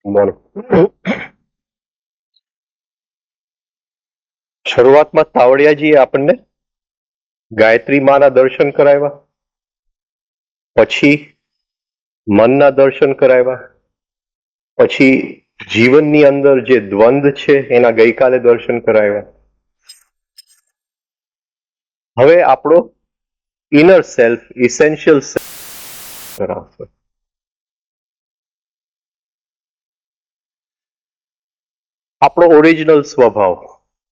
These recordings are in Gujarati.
બોલો. શરૂઆતમાં તાવડિયાજીએ આપણને ગાયત્રી માના દર્શન કરાવ્યા, પછી મનના દર્શન કરાવ્યા, પછી જીવનની અંદર જે દ્વંદ છે એના ગઈકાલે દર્શન કરાવ્યા. હવે આપણો ઇનર સેલ્ફ, ઇસેન્શિયલ સેલ્ફ કરાવશે. આપણો ઓરિજિનલ સ્વભાવ.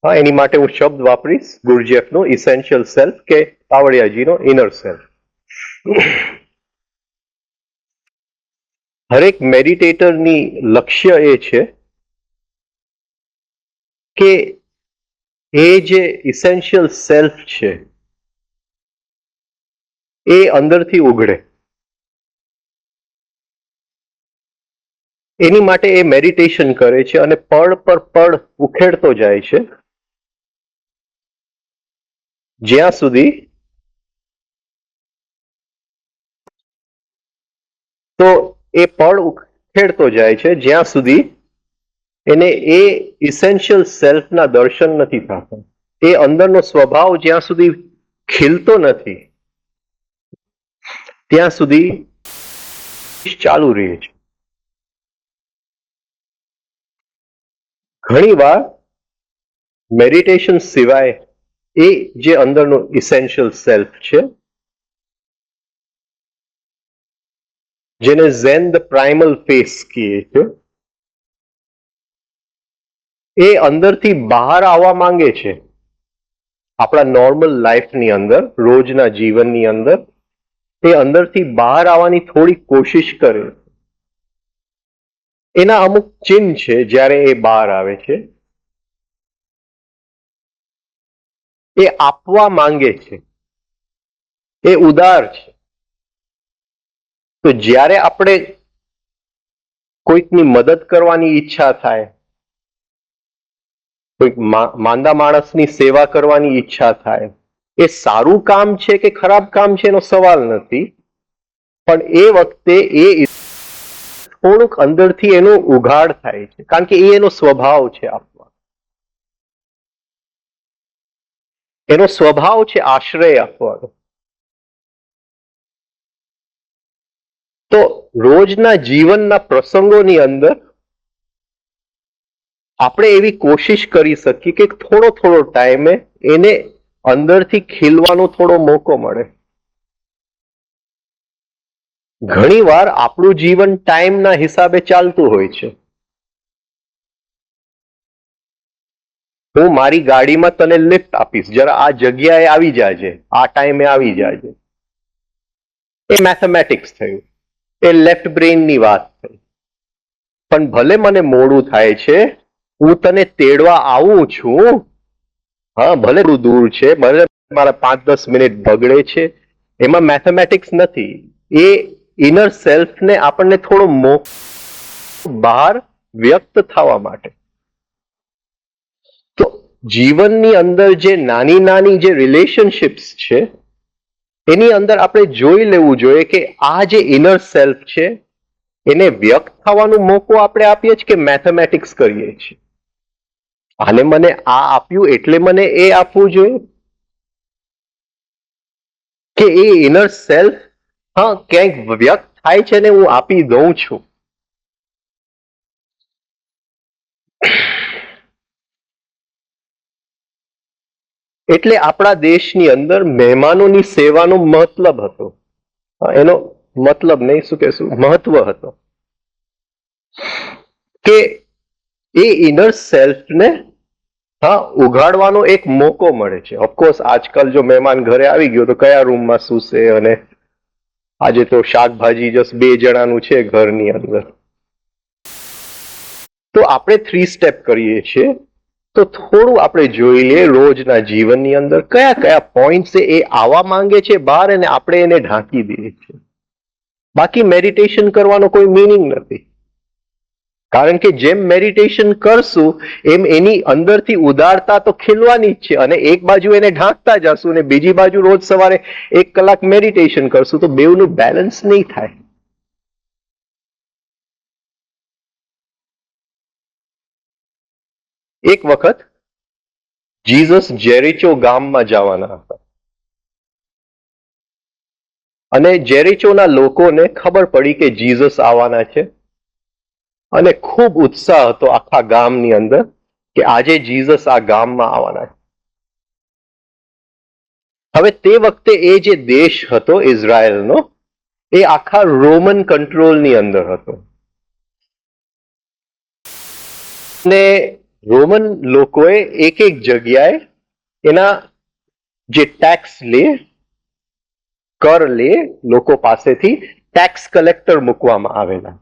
હા, એની માટે હું શબ્દ વાપરીશ ગુરજેફનો ઇસેન્શિયલ સેલ્ફ કે તાવડિયાજીનો ઇનર સેલ્ફ. હરેક મેડિટેટરની લક્ષ્ય એ છે કે એ જે ઇસેન્શિયલ સેલ્ફ છે એ અંદરથી ઉઘડે. એની માટે એ મેડિટેશન કરે છે અને પળ પર પળ ઉખેડતો જાય છે જ્યાં સુધી તો એ પળ ઉખેડતો જાય છે જ્યાં સુધી એને એ ઇસેન્શિયલ સેલ્ફના દર્શન નથી થતા. એ અંદરનો સ્વભાવ જ્યાં સુધી ખીલતો નથી ત્યાં સુધી ચાલુ રહે છે. ઘણી વાર મેડિટેશન સિવાય એ જે અંદરનો ઇસેન્શિયલ સેલ્ફ છે, જેને ઝેન ધ પ્રાઇમલ ફેસ કહીએ છે, એ અંદરથી બહાર આવવા માંગે છે. આપણા નોર્મલ લાઈફની અંદર, રોજના જીવનની અંદર એ અંદરથી બહાર આવવાની થોડી કોશિશ કરે. એના અમુક ચિહ્ન છે જ્યારે એ બહાર આવે છે. એ આપવા માંગે છે, એ ઉદાર છે. તો જ્યારે આપણે કોઈકની મદદ કરવાની ઈચ્છા થાય, કોઈક માંદા માણસની સેવા કરવાની ઈચ્છા થાય, એ સારું કામ છે કે ખરાબ કામ છે એનો સવાલ નથી, પણ એ વખતે એ થોડુંક અંદરથી એનો ઉઘાડ થાય છે, કારણ કે એ એનો સ્વભાવ છે. આપવા એનો સ્વભાવ છે આશ્રય આપવાનો. તો રોજના જીવનના પ્રસંગોની અંદર આપણે એવી કોશિશ કરી શકીએ કે થોડો થોડો ટાઈમે એને અંદરથી ખીલવાનો થોડો મોકો મળે. ઘણી વાર આપણું જીવન ટાઈમના હિસાબે ચાલતું હોય છે. હું મારી ગાડીમાં તને લિફ્ટ આપીશ, જરા આ જગ્યાએ આવી જાજે, આ ટાઈમે આવી જાજે. એ મેથેમેટિક્સ થયું, એ લેફ્ટ બ્રેઇનની વાત થઈ. પણ ભલે મને મોડું થાય છે, હું તને તેડવા આવું છું. હા, ભલે દૂર છે, ભલે મારા 5-10 મિનિટ બગડે છે, એમાં મેથેમેટિક્સ નથી. એ ઇનર સેલ્ફને આપણને થોડો મોકો બહાર વ્યક્ત થવા માટે. તો જીવનની અંદર જે નાની નાની જે રિલેશનશિપ્સ છે એની અંદર આપણે જોઈ લેવું જોઈએ કે આ જે ઇનર સેલ્ફ છે એને વ્યક્ત થવાનો મોકો આપણે આપીએ છીએ કે મેથેમેટિક્સ કરીએ છીએ. આને મને આ આપ્યું એટલે મને એ આપવું જોઈએ, કે એ ઇનર સેલ્ફ હા ક્યાંક વ્યક્ત થાય છે ને હું આપી દઉં છું. એટલે આપણા દેશની અંદર મહેમાનોની સેવાનો મતલબ હતો. એનો મતલબ નહીં, શું કહેશું, મહત્વ હતો કે એ ઇનર સેલ્ફને હા ઉઘાડવાનો એક મોકો મળે છે. ઓફકોર્સ આજકાલ જો મહેમાન ઘરે આવી ગયો તો કયા રૂમમાં સૂશે અને આજે તો શાકભાજી જસ્ટ 2 જણાનું છે ઘરની અંદર. તો આપણે 3 સ્ટેપ કરીએ છીએ, તો થોડું આપણે જોઈ લઈએ રોજના જીવનની અંદર કયા કયા પોઈન્ટ એ આવવા માંગે છે બહાર અને આપણે એને ઢાંકી દઈએ છીએ. બાકી મેડિટેશન કરવાનો કોઈ મિનિંગ નથી, કારણ કે જેમ મેડિટેશન કરશું એમ એની અંદરથી ઉદારતા તો ખીલવાની જ છે, અને એક બાજુ એને ઢાંકતા જશું અને બીજી બાજુ રોજ સવારે 1 કલાક મેડિટેશન કરશું તો બેવનું બેલેન્સ નહીં થાય. એક વખત જીસસ જેરિચો ગામમાં જવાના હતા અને જેરિચોના લોકોને ખબર પડી કે જીસસ આવવાના છે અને ખૂબ ઉત્સાહ હતો આખા ગામની અંદર કે આજે જીસસ આ ગામમાં આવવાના છે. હવે તે વખતે એ જે દેશ હતો ઇઝરાયલનો એ આખા રોમન કંટ્રોલની અંદર હતો ને રોમન લોકોએ એક જગ્યાએ એના જે ટેક્સ લે, કર લે લોકો પાસેથી, ટેક્સ કલેક્ટર મૂકવામાં આવેલા.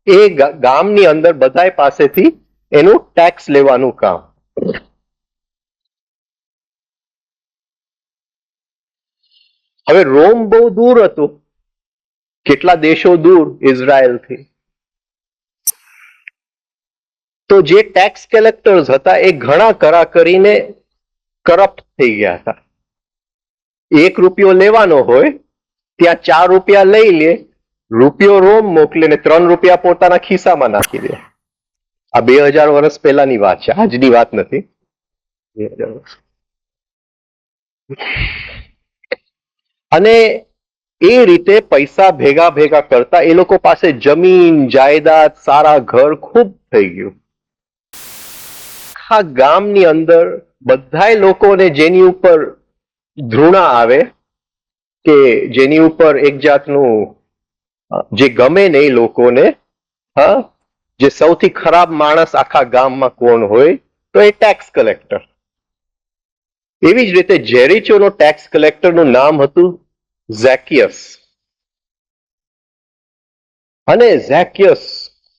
એ ગામની અંદર બધાય પાસેથી એનું ટેક્સ લેવાનું કામ. હવે રોમ બહુ દૂર હતું, કેટલા દેશો દૂર ઇઝરાયલથી. તો જે ટેક્સ કલેક્ટર્સ હતા એ ઘણા કરા કરીને કરપ્ટ થઈ ગયા હતા. 1 રૂપિયો લેવાનો હોય ત્યાં 4 રૂપિયા લઈ લે, રૂપિયો રોમ મોકલે ને 3 રૂપિયા પોતાના ખિસ્સામાં નાખી દે. આ 2000 વર્ષ પહેલાની વાત છે, આજની વાત નથી. 2000 વર્ષ. અને એ રીતે પૈસા ભેગા ભેગા કરતા એ લોકો પાસે જમીન જાયદાદ સારા ઘર ખૂબ થઈ ગયું. આખા ગામની અંદર બધાય લોકોને જેની ઉપર ધૃણા આવે, કે જેની ઉપર એક જાતનું જે ગમે નહીં લોકોને, હા, જે સૌથી ખરાબ માણસ આખા ગામમાં કોણ હોય તો એ ટેક્સ કલેક્ટર. એવી જ રીતે જેરિચોનો ટેક્સ કલેક્ટરનું નામ હતું ઝેકિયસ. અને ઝેકિયસ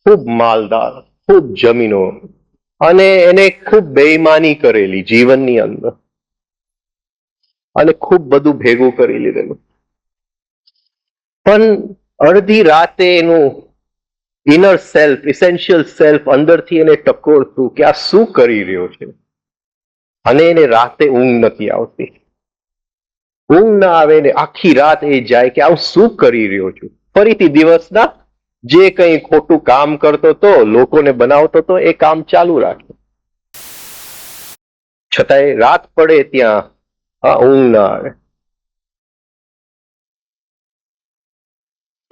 ખૂબ માલદાર, ખૂબ જમીનો, અને એને ખૂબ બેઈમાની કરેલી જીવનની અંદર અને ખૂબ બધું ભેગું કરી લીધેલું. પણ અડધી રાતે એનું ઇનર સેલ્ફ, ઇસેન્શિયલ સેલ્ફ અંદરથી એને ટકોરતું કે આ શું કરી રહ્યો છે, અને એને રાતે ઊંઘ નથી આવતી. ઊંઘ ના આવે ને આખી રાત એ જાય કે હું શું કરી રહ્યો છું. ફરીથી દિવસના જે કંઈ ખોટું કામ કરતો તો, લોકોને બનાવતો તો, એ કામ ચાલુ રાખે. છતાંય રાત પડે ત્યાં ઊંઘ ના આવે.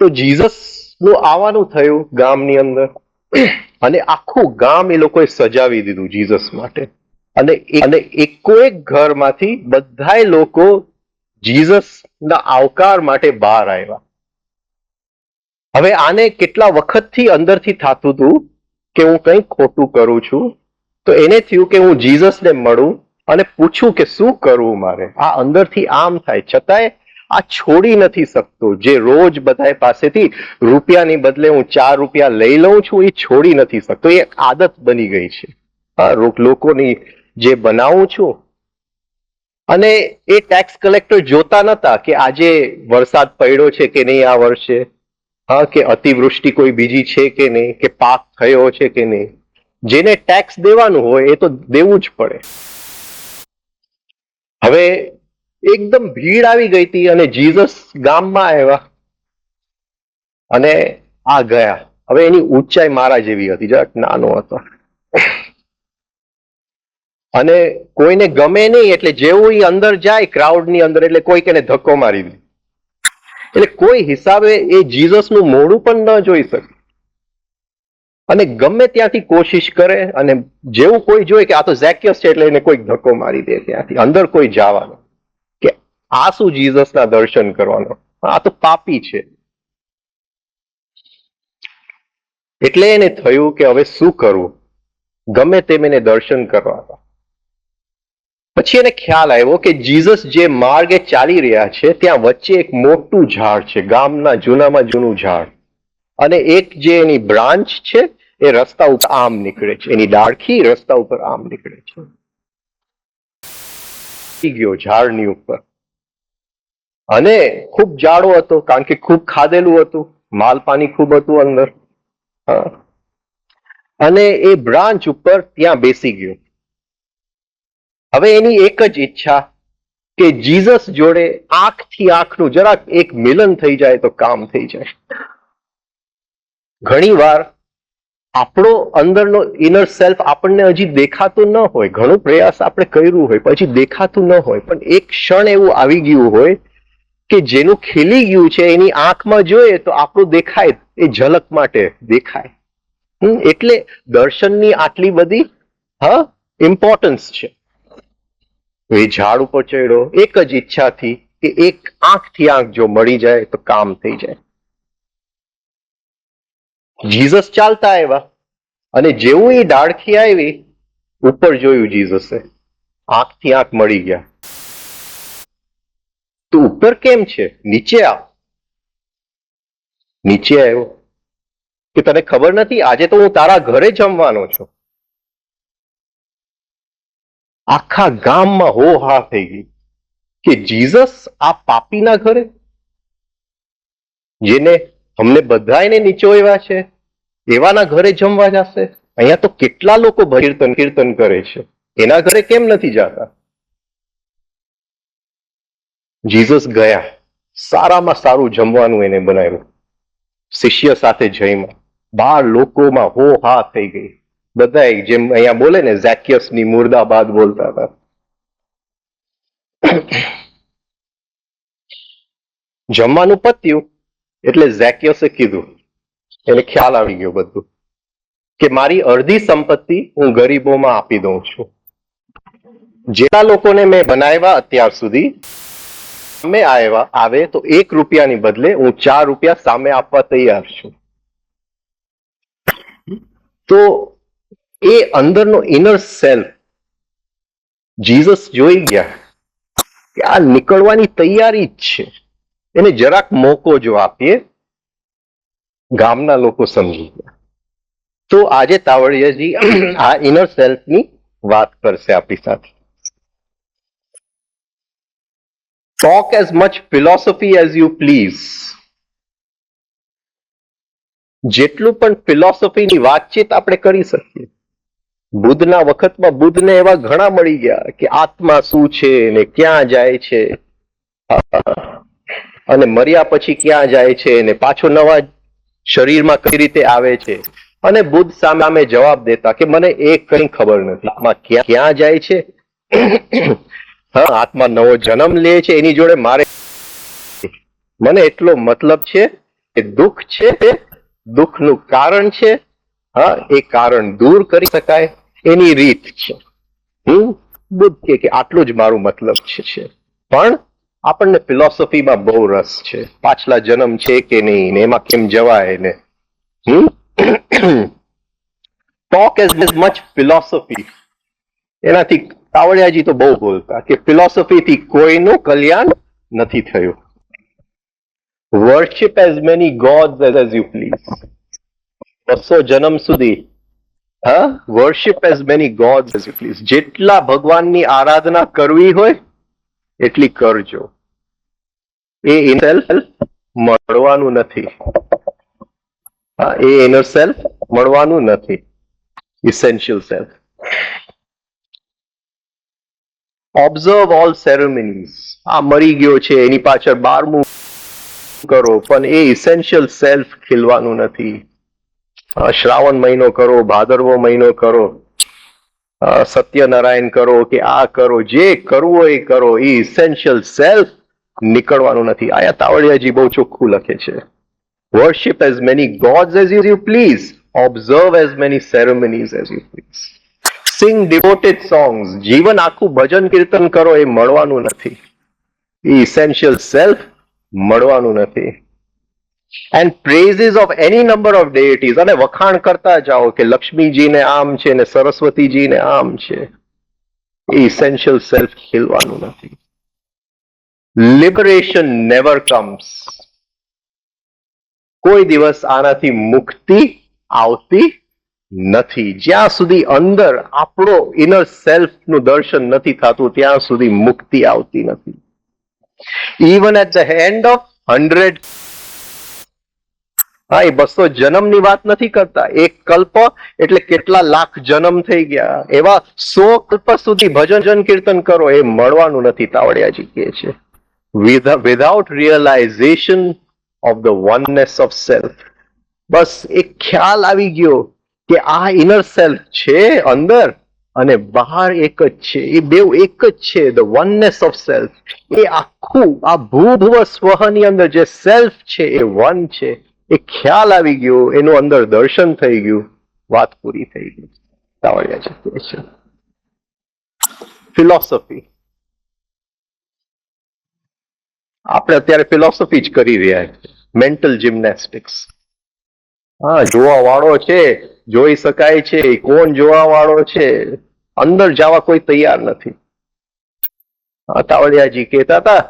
તો જીસસ નું આવવાનું થયું ગામની અંદર, અને આખું ગામ એ લોકોએ સજાવી દીધું જીસસ માટે. અને એકો એક ઘરમાંથી બધાય લોકો જીસસ ના આવકાર માટે બહાર આવ્યા. હવે આને કેટલા વખતથી અંદરથી થતું હતું કે હું કંઈક ખોટું કરું છું, તો એને થયું કે હું જીસસને મળું અને પૂછું કે શું કરવું મારે. આ અંદરથી આમ થાય, છતાંય આ છોડી નથી શકતો. જે રોજ બધા પાસેથી રૂપિયાની બદલે હું 4 રૂપિયા લઈ લઉં છું, એ છોડી નથી શકતો. એ એક આદત બની ગઈ છે લોકોની જે બનાવું છું. અને એ ટેક્સ કલેક્ટર જોતા નતા કે આજે વરસાદ પડ્યો છે કે નહીં આ વર્ષે, હા, કે અતિવૃષ્ટિ કોઈ બીજી છે કે નહીં, કે પાક થયો છે કે નહીં. જેને ટેક્સ દેવાનું હોય એ તો દેવું જ પડે. હવે એકદમ ભીડ આવી ગઈ હતી અને જીસસ ગામમાં આવ્યા અને આ ગયા. હવે એની ઊંચાઈ મારા જેવી હતી, જરાક નાનો હતો, અને કોઈને ગમે નહીં, એટલે જેવું એ અંદર જાય ક્રાઉડની અંદર એટલે કોઈક એને ધક્કો મારી દે. એટલે કોઈ હિસાબે એ જીસસનું મોઢું પણ ન જોઈ શકે, અને ગમે ત્યાંથી કોશિશ કરે, અને જેવું કોઈ જોઈ કે આ તો ઝેકિયસ છે એટલે એને કોઈક ધક્કો મારી દે ત્યાંથી. અંદર કોઈ જવાનો કે આ શું જીસસના દર્શન કરવાનો, આ તો પાપી છે. એટલે એને થયું કે હવે શું કરવું, ગમે તેમ એને દર્શન કરવા હતા. પછી એને ખ્યાલ આવ્યો કે જીસસ જે માર્ગે ચાલી રહ્યા છે ત્યાં વચ્ચે એક મોટું ઝાડ છે, ગામના જૂનામાં જૂનું ઝાડ, અને એક જે એની બ્રાન્ચ છે એ રસ્તા ઉપર આમ નીકળે છે, એની ડાળખી રસ્તા ઉપર આમ નીકળે છે. ગયો ઝાડની ઉપર, અને ખૂબ જાડો હતો કારણ કે ખૂબ ખાધેલું હતું, માલ પાણી ખૂબ હતું અંદર. અને એ બ્રાન્ચ ઉપર ત્યાં બેસી ગયો. હવે એની એક જ ઈચ્છા કે જીસસ જોડે આંખથી આંખનું જરાક એક મિલન થઈ જાય તો કામ થઈ જાય. ઘણી વાર આપણો અંદરનો ઇનર સેલ્ફ આપણને હજી દેખાતું ન હોય, ઘણો પ્રયાસ આપણે કર્યું હોય પછી દેખાતું ન હોય, પણ એક ક્ષણ એવું આવી ગયું હોય કે જેનું ખીલી ગયું છે એની આંખમાં જોઈએ તો આપણું દેખાય, એ ઝલક માટે દેખાય. એટલે દર્શનની આટલી બધી ઇમ્પોર્ટન્સ છે. એ ઝાડ ઉપર ચડ્યો એક જ ઈચ્છાથી કે એક આંખથી આંખ જો મળી જાય તો કામ થઈ જાય. જીસસ ચાલતા આવ્યા અને જેવું એ ડાળખી આવી ઉપર જોયું જીસસે, આંખથી આંખ મળી ગયા. તો ઉપર કેમ છે? નીચે આવ. નીચે આવ્યો કે તને ખબર નથી આજે તો હું તારા ઘરે જમવાનો છું. આખા ગામમાં હો હા થઈ ગઈ કે જીસસ આ પાપીના ઘરે, જેને અમને બધાને નીચોવ્યા છે, એવાના ઘરે જમવા જશે? અહીંયા તો કેટલા લોકો કીર્તન કરે છે, એના ઘરે કેમ નથી જતા? જીસસ ગયા, સારામાં સારું જમવાનું એને બનાવ્યું, શિષ્ય સાથે જમ્યા. 12 લોકોમાં હો હા થઈ ગઈ. બધા જેમ અહીંયા બોલે ને, ઝેકિયસની મુર્દાબાદ બોલતા હતા. જમવાનું પત્યું એટલે ઝેકિયસે કીધું, એને ખ્યાલ આવી ગયો બધું, કે મારી અડધી સંપત્તિ હું ગરીબોમાં આપી દઉં છું. જેટલા લોકોને મેં બનાવ્યા અત્યાર સુધી, સામે આવે તો 1 રૂપિયાની બદલે હું 4 રૂપિયા સામે આપવા તૈયાર છું. તો એ અંદરનો ઇનર સેલ્ફ જીસસ જોઈ ગયા કે આ નીકળવાની તૈયારી જ છે, એને જરાક મોકો જો આપીએ, ગામના લોકો સમજી ગયા. તો આજે તાવડિયાજી આ ઇનર સેલ્ફની વાત કરશે આપણી સાથે. Talk as much philosophy as you please. જેટલું પણ ફિલોસોફીની વાતચીત આપણે કરી શકીએ. બુદ્ધના વખતમાં બુદ્ધને એવા ઘણા મળી ગયા કે આત્મા શું છે ને ક્યાં જાય છે, અને મર્યા પછી ક્યાં જાય છે ને પાછો નવા શરીરમાં કઈ રીતે આવે છે. અને બુદ્ધ સામે જવાબ દેતા કે મને એ કઈ ખબર નથી, આત્મા ક્યાં જાય છે, આત્મા નવો જન્મ લે છે, એની જોડે મને એટલો મતલબ છે કે દુઃખ છે, દુઃખનું કારણ છે, એ કારણ દૂર કરી શકાય, એની રીત છે. બુદ્ધ કે આટલું જ મારું મતલબ છે. પણ આપણને ફિલોસોફીમાં બહુ રસ છે, પાછલા જન્મ છે કે નહીં ને એમાં કેમ જવાય ને. ટોક એઝ મચ ફિલોસોફી, એનાથી કાવડિયાજી તો બહુ બોલતા કે ફિલોસોફીથી કોઈનું કલ્યાણ નથી થયું. Worship as many gods as you please. 200 જન્મ સુધી worship as many gods as you please. જેટલા ભગવાનની આરાધના કરવી હોય એટલી કરજો. એ ઇનર સેલ્ફ મળવાનું નથી. એ ઇનર સેલ્ફ મળવાનું નથી. Essential self. Observe all ceremonies. આ મરી ગયો છે એની પાછળ 12મું કરો, પણ એ ઇસેન્શિયલ સેલ્ફ ખીલવાનું નથી. શ્રાવણ મહિનો કરો, ભાદરવો મહિનો કરો, સત્યનારાયણ કરો કે આ કરો, જે કરવું એ કરો, એ ઇસેન્શિયલ સેલ્ફ નીકળવાનું નથી. આયા તાવડિયાજી બહુ ચોખ્ખું લખે છે. Worship as many gods as you please, observe as many ceremonies as you please. Sing devoted songs. જીવન આખું ભજન કીર્તન કરો, એ મળવાનું નથી. એ ઇસેન્શિયલ સેલ્ફ મળવાનું નથી. And praises of any number of deities. અને વખાણ કરતા જાઓ કે લક્ષ્મીજીને આમ છે ને સરસ્વતીજીને આમ છે. એ ઇસેન્શિયલ સેલ્ફ ખીલવાનું નથી. Liberation never comes. કોઈ દિવસ આનાથી મુક્તિ આવતી નથી. જ્યાં સુધી અંદર આપણો ઇનર સેલ્ફ નું દર્શન નથી થતું ત્યાં સુધી મુક્તિ આવતી નથી. Even at the end of 100, હા, એ 200 જન્મની વાત નથી કરતા. એક કલ્પ એટલે કેટલા લાખ જન્મ થઈ ગયા. એવા 100 કલ્પ સુધી ભજન કીર્તન કરો, એ મળવાનું નથી, તાવડિયાજી કહે છે. Without realisation of the oneness of self. બસ એક ખ્યાલ આવી ગયો કે આ ઇનર સેલ્ફ છે અંદર અને બહાર એક જ છે, એ બેવ એક જ છે. ધ વનનેસ ઓફ સેલ્ફ, એ આખું આ ભૂભુવ સ્વહની અંદર જે સેલ્ફ છે એ વન છે. એ ખ્યાલ આવી ગયો, એનું અંદર દર્શન થઈ ગયું, વાત પૂરી થઈ ગઈ. તાવડિયાજી કહે છે. ફિલોસોફી, આપણે અત્યારે ફિલોસોફી જ કરી રહ્યા છીએ, મેન્ટલ જિમ્નેસ્ટિક્સ. હા, જોવા વાળો છે, જોઈ શકાય છે, કોણ જોવા વાળો છે, અંદર જવા કોઈ તૈયાર નથી. હા, તાવડિયાજી કહેતા હતા,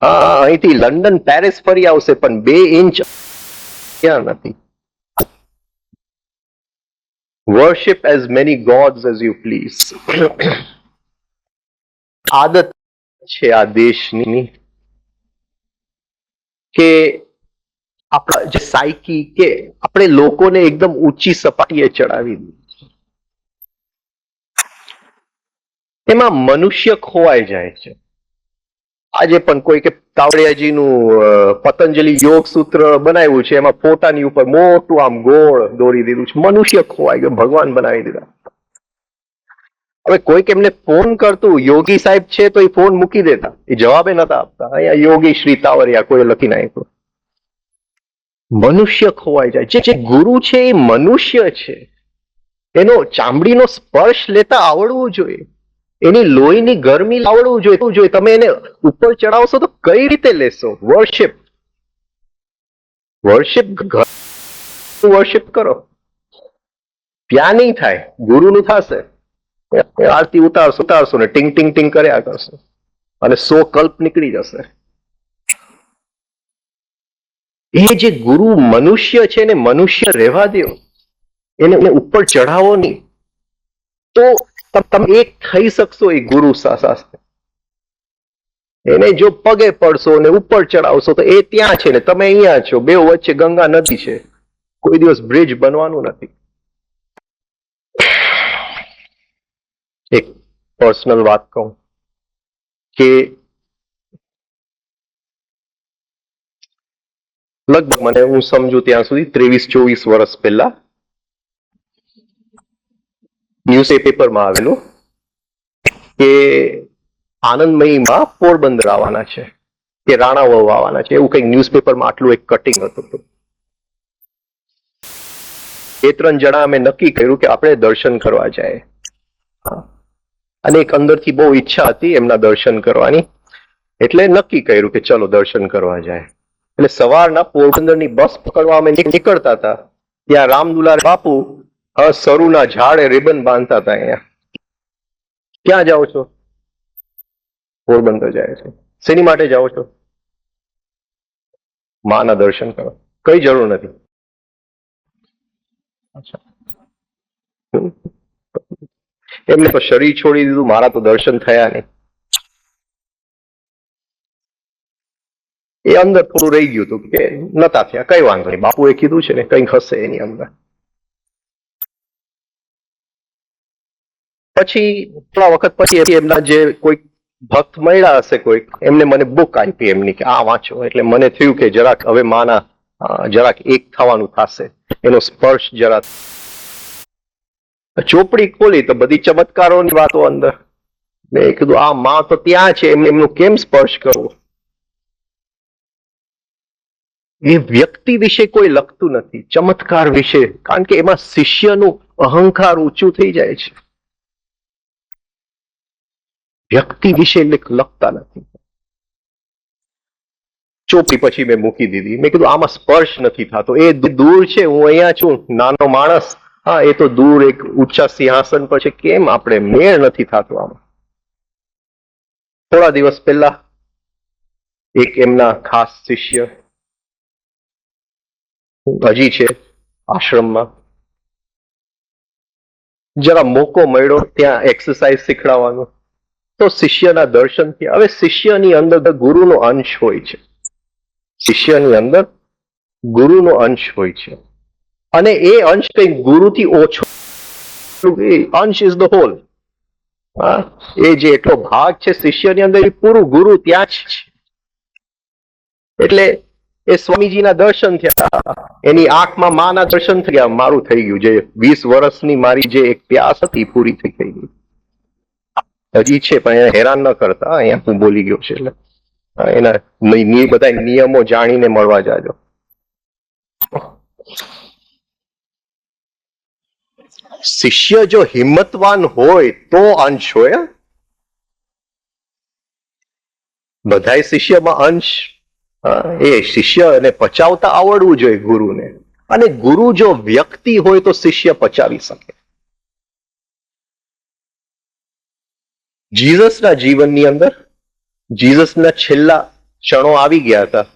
હા, અહીંથી લંડન પેરિસ ફરી આવશે પણ 2 ઇંચ ક્યાં નથી. Worship as many gods as you please. આદત છે આ દેશની કે આપણા જે સાયકી કે આપણે લોકોને એકદમ ઊંચી સપાટીએ ચડાવી દીધી. એમાં મનુષ્ય ખોવાઈ જાય છે. આજે પણ કોઈ કે તાવડિયાજીનું પતંજલિ યોગ સૂત્ર બનાવ્યું છે, એમાં ફોટાની ઉપર મોટું આમ ગોળ દોરી દીધું છે. મનુષ્ય ખોવાઈ ગયો, ભગવાન બનાવી દીધા. હવે કોઈક એમને ફોન કરતું, યોગી સાહેબ છે, તો એ ફોન મૂકી દેતા, એ જવાબે નતા આપતા. અહીંયા યોગી શ્રી તાવડિયા કોઈ લખી નાખ્યું. મનુષ્ય ખોવાઈ જાય. જે ગુરુ છે એ મનુષ્ય છે, એનો ચામડીનો સ્પર્શ લેતા આવડવું જોઈએ, એની લોહીની ગરમી આવડવું જોઈએ. તમે એને ઉપર ચડાવશો તો કઈ રીતે લેશો? વર્શિપ વર્શિપ કરો, ત્યાં નહીં થાય, ગુરુનું થશે. આરતી ઉતારશો ને ટિંગ ટિંગ ટિંગ કર્યા કરશો અને 100 કલ્પ નીકળી જશે. એ જે ગુરુ મનુષ્ય છે ને મનુષ્ય રહેવા દો, એને ઉપર ચઢાવો નહીં, તો તમે એક થઈ શકશો એ ગુરુ સાથે. એને જો પગે પડશો ને ઉપર ચડાવશો તો એ ત્યાં છે ને તમે અહીંયા છો, બે વચ્ચે ગંગા નદી છે, કોઈ દિવસ બ્રિજ બનવાનું નથી. એક પર્સનલ વાત કહું કે લગભગ મને હું સમજુ ત્યાં સુધી 23-24 વર્ષ પહેલા ન્યૂઝપેપરમાં આવેલું કે આનંદમયીમાં પોરબંદર આવવાના છે કે રાણાવવ આવવાના છે, એવું કંઈક ન્યૂઝપેપરમાં આટલું એક કટિંગ હતું. 2-3 જણા અમે નક્કી કર્યું કે આપણે દર્શન કરવા જાય, અને એક અંદરથી બહુ ઈચ્છા હતી એમના દર્શન કરવાની, એટલે નક્કી કર્યું કે ચલો દર્શન કરવા જાય. એટલે સવારના પોરબંદરની બસ પકડવા અમે નીકળતા હતા, ત્યાં રામદુલાર બાપુ સરુના ઝાડે રિબન બાંધતા હતા. અહીંયા ક્યાં જાઓ છો? પોરબંદર જાય છે. શેની માટે જાઓ છો? માના દર્શન કરો. કઈ જરૂર નથી. એમને તો શરીર છોડી દીધું, મારા તો દર્શન થયા નહીં. એ અંદર થોડું રહી ગયું હતું કે નતા થયા, કઈ વાંધો નહીં, બાપુએ કીધું છે ને કંઈક હશે એની અંદર. પછી થોડા વખત પછી એમના જે કોઈ ભક્ત મળ્યા હશે કોઈક, એમને મને બુક આપી એમની કે આ વાંચો. એટલે મને થયું કે જરાક હવે માના જરાક એક થવાનું થશે, એનો સ્પર્શ જરા. ચોપડી ખોલી તો બધી ચમત્કારોની વાતો અંદર. મેં કીધું આ માં તો ત્યાં છે, એમનું કેમ સ્પર્શ કરવો? એ વ્યક્તિ વિશે કોઈ લખતું નથી, ચમત્કાર વિશે, કારણ કે એમાં શિષ્યનું અહંકાર ઊંચું થઈ જાય છે. વ્યક્તિ વિશે લખતા નથી. ચોપડી પછી મેં મૂકી દીધી. મેં કીધું આમાં સ્પર્શ નથી થતો, એ દૂર છે, હું અહીંયા છું, નાનો માણસ, હા એ તો દૂર એક ઊંચા સિંહાસન પર છે, કેમ આપણે મેળ નથી થતો આમાં. થોડા દિવસ પહેલા એક એમના ખાસ શિષ્ય હજી છે આશ્રમમાં, જરા મોકો મળ્યો ત્યાં એક્સરસાઇઝ શીખડાવવાનો, તો શિષ્યના દર્શન થયા. હવે શિષ્યની અંદર ગુરુનો અંશ હોય છે, શિષ્યની અંદર ગુરુનો અંશ હોય છે, અને એ અંશ કઈ ગુરુથી ઓછો, અંશ ઇઝ ધ હોલ. એ જે એટલો ભાગ છે શિષ્યની અંદર, એ પૂરું ગુરુ ત્યાં જ છે. એટલે એ સ્વામીજીના દર્શન થયા, એની આંખમાં માના દર્શન થયા, મારું થઈ ગયું, જે 20 વર્ષની મારી જે એક પ્યાસ હતી પૂરી થઈ ગઈ. હજી છે પણ એને હેરાન ન કરતા, અહીંયા હું બોલી ગયો છે એટલે એના બધા નિયમો જાણીને મળવા જાજો. શિષ્ય જો હિંમતવાન હોય તો અંશ હોય. બધાય શિષ્યમાં અંશ, એ શિષ્યને પચાવતા આવડવું જોઈએ ગુરુને. અને ગુરુ જો વ્યક્તિ હોય તો શિષ્ય પચાવી શકે. જીસસના જીવનની અંદર જીસસના છેલ્લા ક્ષણો આવી ગયા હતા.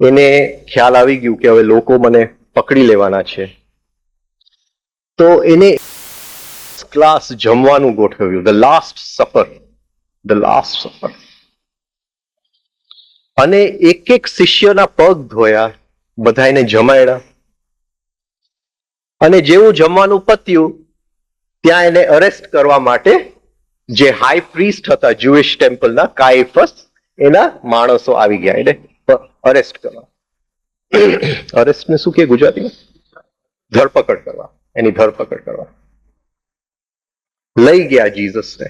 એને ખ્યાલ આવી ગયું કે હવે લોકો મને પકડી લેવાના છે, તો એને ક્લાસ જમવાનું ગોઠવ્યું, the last supper, the last supper. અને એક એક શિષ્યના પગ ધોયા, બધાને જમાડ્યા. અને જેવું જમવાનું પત્યું ત્યાં એને અરેસ્ટ કરવા માટે જે હાઈ પ્રીસ્ટ હતા જ્યુઇશ ટેમ્પલના, કાયફસ, એના માણસો આવી ગયા એને અરેસ્ટ કરવા. અરેસ્ટને શું કે ગુજરાતીમાં? ધરપકડ કરવા. એની ધરપકડ કરવા લઈ ગયા જીસસને.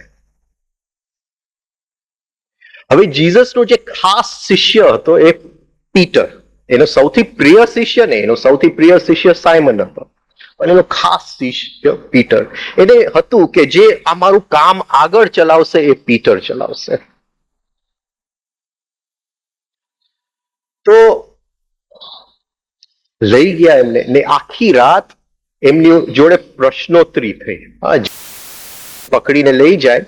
હવે જીસસનો જે ખાસ શિષ્ય હતો એ પીટર, એનો સૌથી પ્રિય શિષ્ય ને, એનો સૌથી પ્રિય શિષ્ય સાયમન હતો, અને એનો ખાસ શિષ્ય પીટર. એને હતું કે જે આ મારું કામ આગળ ચલાવશે એ પીટર ચલાવશે. તો લઈ ગયા એમને, ને આખી રાત એમની જોડે પ્રશ્નોત્તરી થઈ. પકડીને લઈ જાય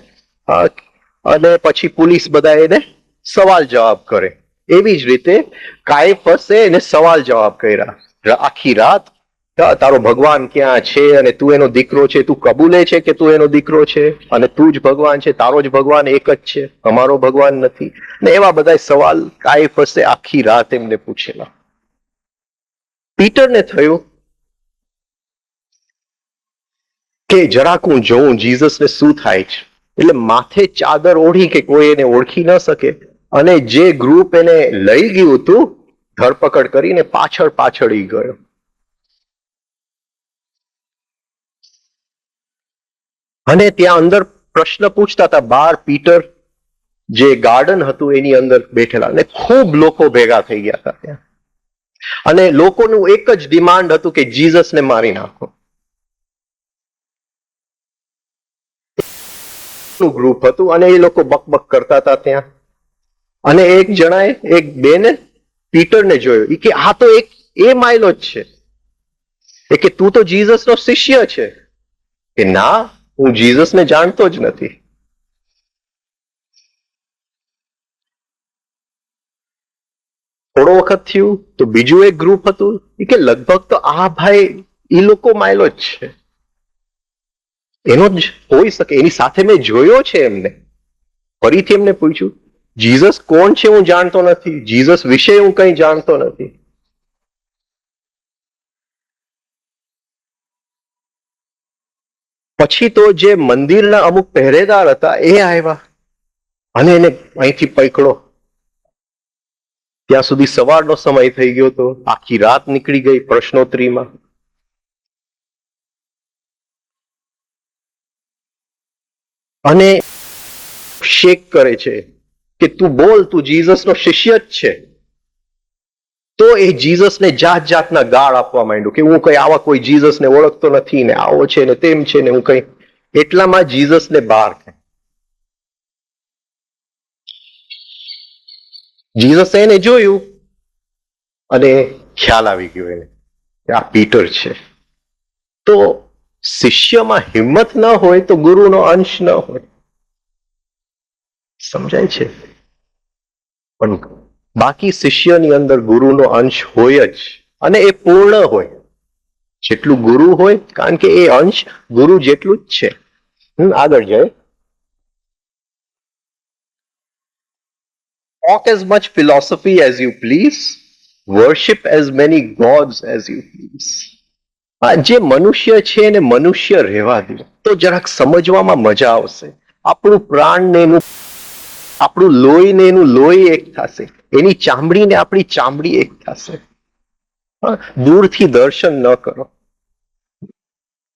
અને પછી પોલીસ બધા એને સવાલ જવાબ કરે. એવી જ રીતે કાયફસે એને સવાલ જવાબ કર્યા આખી રાત. તારો ભગવાન ક્યાં છે, અને તું એનો દીકરો છે, તું કબૂલે છે કે તું એનો દીકરો છે, અને તું જ ભગવાન છે, તારો જ ભગવાન એક જ છે, અમારો ભગવાન નથી, ને એવા બધા સવાલ કાયફસે આખી રાત એમને પૂછેલા. પીટરને થયું કે જરાક હું જોઉં જીસસને શું થાય છે. એટલે માથે ચાદર ઓઢી કે કોઈ એને ઓળખી ન શકે, અને જે ગ્રુપ એને લઈ ગયું હતું ધરપકડ કરીને, પાછળ પાછળ ઈ ગયો. અને ત્યાં અંદર પ્રશ્ન પૂછતા હતા. બહાર પીટર જે ગાર્ડન હતું એની અંદર બેઠેલા, અને ખૂબ લોકો ભેગા થઈ ગયા હતા ત્યાં. અને લોકોનું એક જ ડિમાન્ડ હતું કે જીસસને મારી નાખો. ગ્રુપ હતું અને એ લોકો બકબક કરતા હતા ત્યાં. અને એક જણાએ, એક બેને પીટરને જોયો, એ કે આ તો એક એ માયલો જ છે, એ કે તું તો જીસસનો શિષ્ય છે. કે ના, હું જીસસને જાણતો જ નથી. થોડો વખત થયું તો બીજું એક ગ્રુપ હતું, એ કે લગભગ તો આ ભાઈ એ લોકો માયલો જ છે, એનો જ હોઈ શકે, એની સાથે મેં જોયો છે એમને. ફરીથી એમને પૂછ્યું, જીસસ કોણ છે હું જાણતો નથી, જીસસ વિશે હું કંઈ જાણતો નથી. પછી તો જે મંદિરના અમુક પહેરેદાર હતા એ આવ્યા અને એને અહીંથી પકડો. ત્યાં સુધી સવારનો સમય થઈ ગયો હતો, આખી રાત નીકળી ગઈ પ્રશ્નોત્તરીમાં. અને શેક કરે છે કે તું બોલ, તું જીસસનો શિષ્ય જ છે. તો એ જીસસને જાત જાતના ગાળ આપવા માંડ્યું કે હું કઈ આવા કોઈ જીસસને ઓળખતો નથી, ને આવો છે ને તેમ છે ને હું કઈ. એટલામાં જીસસને બહાર જીસસે એને જોયું અને ખ્યાલ આવી ગયો એને કે આ પીટર છે. તો શિષ્યમાં હિંમત ન હોય તો ગુરુનો અંશ ન હોય. સમજાય છે? પણ બાકી શિષ્યની અંદર ગુરુનો અંશ હોય જ, અને એ પૂર્ણ હોય. જેટલું ગુરુ હોય, કારણ કે એ અંશ ગુરુ જેટલું જ છે. આગળ જાય. Talk as much philosophy as you please, worship as many gods as you please. જે મનુષ્ય છે એને મનુષ્ય રહેવા દે તો જરાક સમજવામાં મજા આવશે. આપણું પ્રાણ ને એનું, આપણું લોહી ને એનું લોહી એક થશે, એની ચામડી ને આપણી ચામડી એક થશે. દૂરથી દર્શન ન કરો,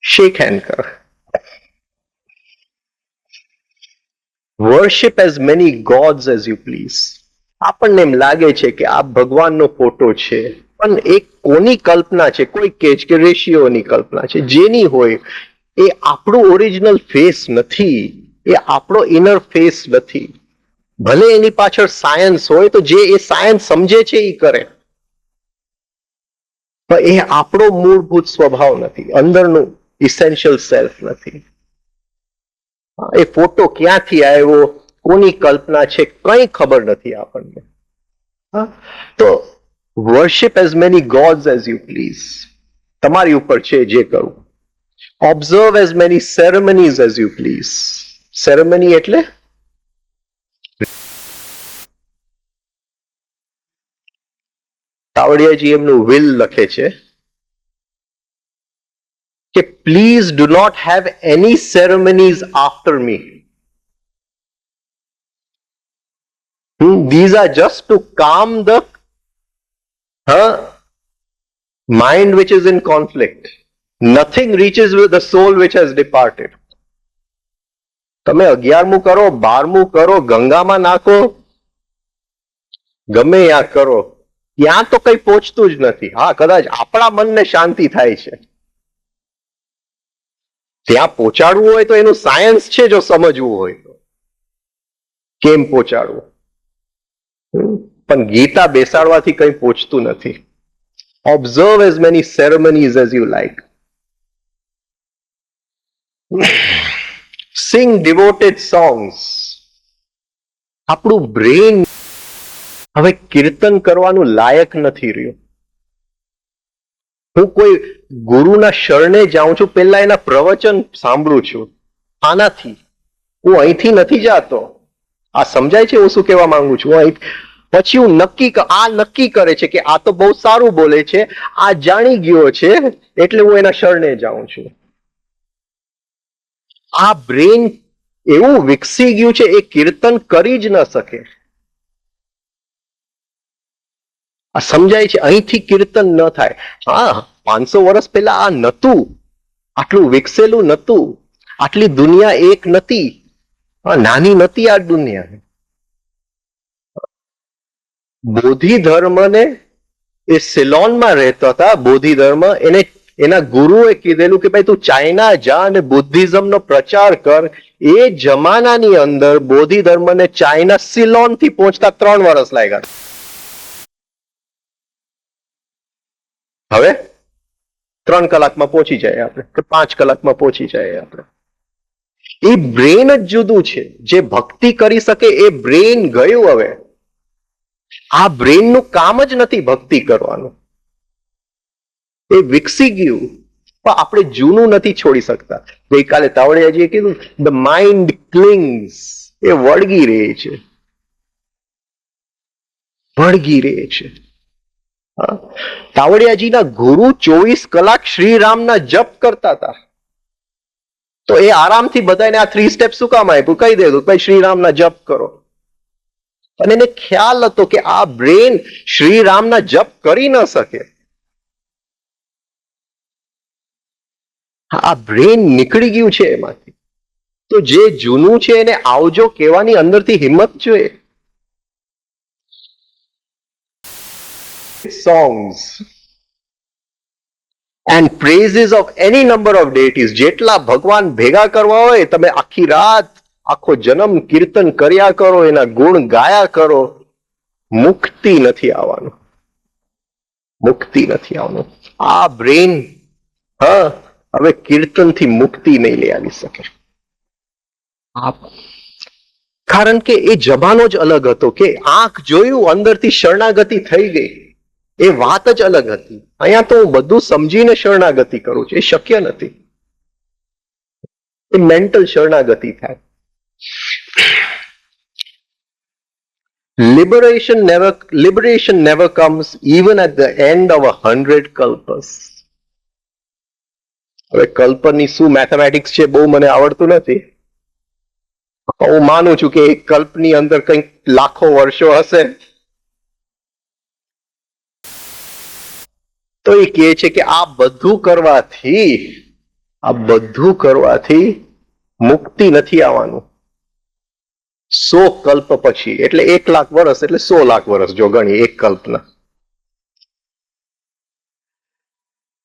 શેક હેન્ડ કરો. Worship as many gods as you please. આપણને એમ લાગે છે કે આ ભગવાનનો ફોટો છે, પણ એ કોની કલ્પના છે? કોઈ કહે છે કે ઋષિઓની કલ્પના છે. જેની હોય એ આપણું ઓરિજિનલ ફેસ નથી, એ આપણો ઇનર ફેસ નથી. ભલે એની પાછળ સાયન્સ હોય તો જે એ સાયન્સ સમજે છે એ કરે, પણ એ આપણો મૂળભૂત સ્વભાવ નથી, અંદરનું ઇસેન્શિયલ સેલ્ફ નથી. એ ફોટો ક્યાંથી આવ્યો, કોની કલ્પના છે, કંઈ ખબર નથી આપણને. તો worship as many gods as you please, તમારી ઉપર છે જે કરવું. Observe as many ceremonies as you please. Ceremony એટલે તાવડિયાજી એમનું વિલ લખે છે કે please do not have any ceremonies after me. These are just to calm the mind which is in conflict. Nothing reaches with the soul which has departed. તમે 11મું કરો, 12મું કરો, ગંગામાં નાખો, ગમે ત્યાં કરો, ત્યાં તો કઈ પહોંચતું જ નથી. હા, કદાચ આપણા મનને શાંતિ થાય છે. ત્યાં પહોંચાડવું હોય તો એનું સાયન્સ છે, જો સમજવું હોય તો કેમ પહોંચાડવું. પણ ગીતા બેસાડવાથી કઈ પહોંચતું નથી. Observe as many ceremonies as you like. Sing devoted songs. આપણું બ્રેન હવે કીર્તન કરવાનું લાયક નથી રહ્યું. હું કોઈ ગુરુના શરણે જાઉં છું, પહેલા એના પ્રવચન સાંભળું છું. આનાથી હું અહીંથી નથી જાતો. આ સમજાય છે હું શું કહેવા માંગુ છું? પછી હું નક્કી કરે છે કે આ તો બહુ સારું બોલે છે, આ જાણી ગયો છે, એટલે હું એના શરણે જાઉં છું. આ બ્રેન એવું વિકસી ગયું છે, એ કીર્તન કરી જ ન શકે. આ સમજાય છે? અહીંથી કીર્તન ન થાય. હા, 500 વર્ષ પહેલા આ નતું, આટલું વિકસેલું નતું, આટલી દુનિયા એક નથી, નાની નથી આ દુનિયા. બોધિ ધર્મને એ સિલોનમાં રહેતા હતા. બોધિ ધર્મ એને એના ગુરુએ કીધેલું કે ભાઈ તું ચાઇના જા અને બુદ્ધિઝમનો પ્રચાર કર. એ જમાનાની અંદર બોધિ ધર્મને ચાઇના સિલોન થી પહોંચતા 3 વર્ષ લાગ્યા. હવે 3 કલાકમાં પહોંચી જાય આપણે, કે 5 કલાકમાં પહોંચી જાય આપણે. એ બ્રેન જ જુદું છે. જે ભક્તિ કરી શકે એ બ્રેન ગયું. હવે આ બ્રેનનું કામ જ નથી ભક્તિ કરવાનું, એ વિકસી ગયું, પણ આપણે જૂનું નથી છોડી શકતા. ગઈકાલે તાવડિયાજીએ કીધું ધ માઇન્ડ ક્લિંગ્સ, એ વળગી રહે છે, વળગી રહે છે. તાવડિયાજીના ગુરુ 24 કલાક શ્રીરામના જપ કરતા હતા, તો એ આરામથી બધાને આ 3 સ્ટેપ શું કામ આપ્યું? કહી દેતું ભાઈ શ્રીરામના જપ કરો. અને એને ખ્યાલ હતો કે આ બ્રેન શ્રીરામના જપ કરી ન શકે. આ બ્રેન નીકળી ગયું છે એમાંથી. તો જે જૂનું છે એને આવજો કહેવાની અંદરથી હિંમત જોઈએ. Songs and praises of any number of deities. જેટલા ભગવાન ભેગા કરવા હોય તમે આખી રાત આખો જન્મ કીર્તન કર્યા કરો, એના ગુણ ગાયા કરો, મુક્તિ નથી આવવાનું, મુક્તિ નથી આવવાનું. આ બ્રેન હવે કીર્તનથી મુક્તિ નહીં લઈ આવી શકે. કારણ કે એ જમાનો જ અલગ હતો કે આંખ જોયું અંદરથી શરણાગતિ થઈ ગઈ, એ વાત જ અલગ હતી. અહીંયા તો હું બધું સમજીને શરણાગતિ કરું છું, એ શક્ય નથી. એ મેન્ટલ શરણાગતિ થાય. Liberation never comes even at the end of 100 kalpas. હવે કલ્પની શું મેથેમેટિક્સ છે બહુ મને આવડતું નથી. હું માનું છું કે એક કલ્પની અંદર કંઈક લાખો વર્ષો હશે. તો એ કહે છે કે આ બધું કરવાથી મુક્તિ નથી આવવાનું. 100 કલ્પ પછી, એટલે 1 લાખ વર્ષ એટલે 100 લાખ વર્ષ જો ગણી એક કલ્પના.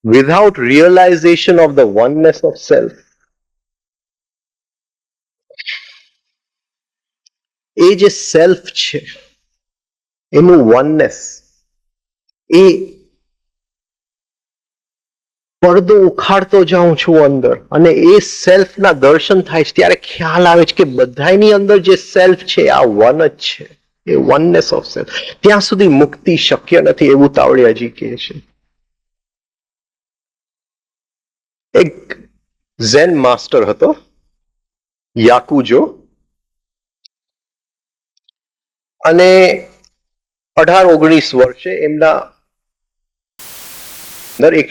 Without realization of the oneness of self, એ જે સેલ્ફ છે એનું વનનેસ, એ પડદો ઉખાડતો જાઉં છું અંદર અને એ સેલ્ફના દર્શન થાય છે ત્યારે ખ્યાલ આવે છે કે બધાની અંદર જે સેલ્ફ છે આ વન જ છે, એ વનનેસ ઓફ સેલ્ફ. ત્યાં સુધી મુક્તિ શક્ય નથી એવું તાવડિયાજી કહે છે. એક ઝેન માસ્ટર હતો યાકુજો, અને 18-19 વર્ષે એમના અંદર એક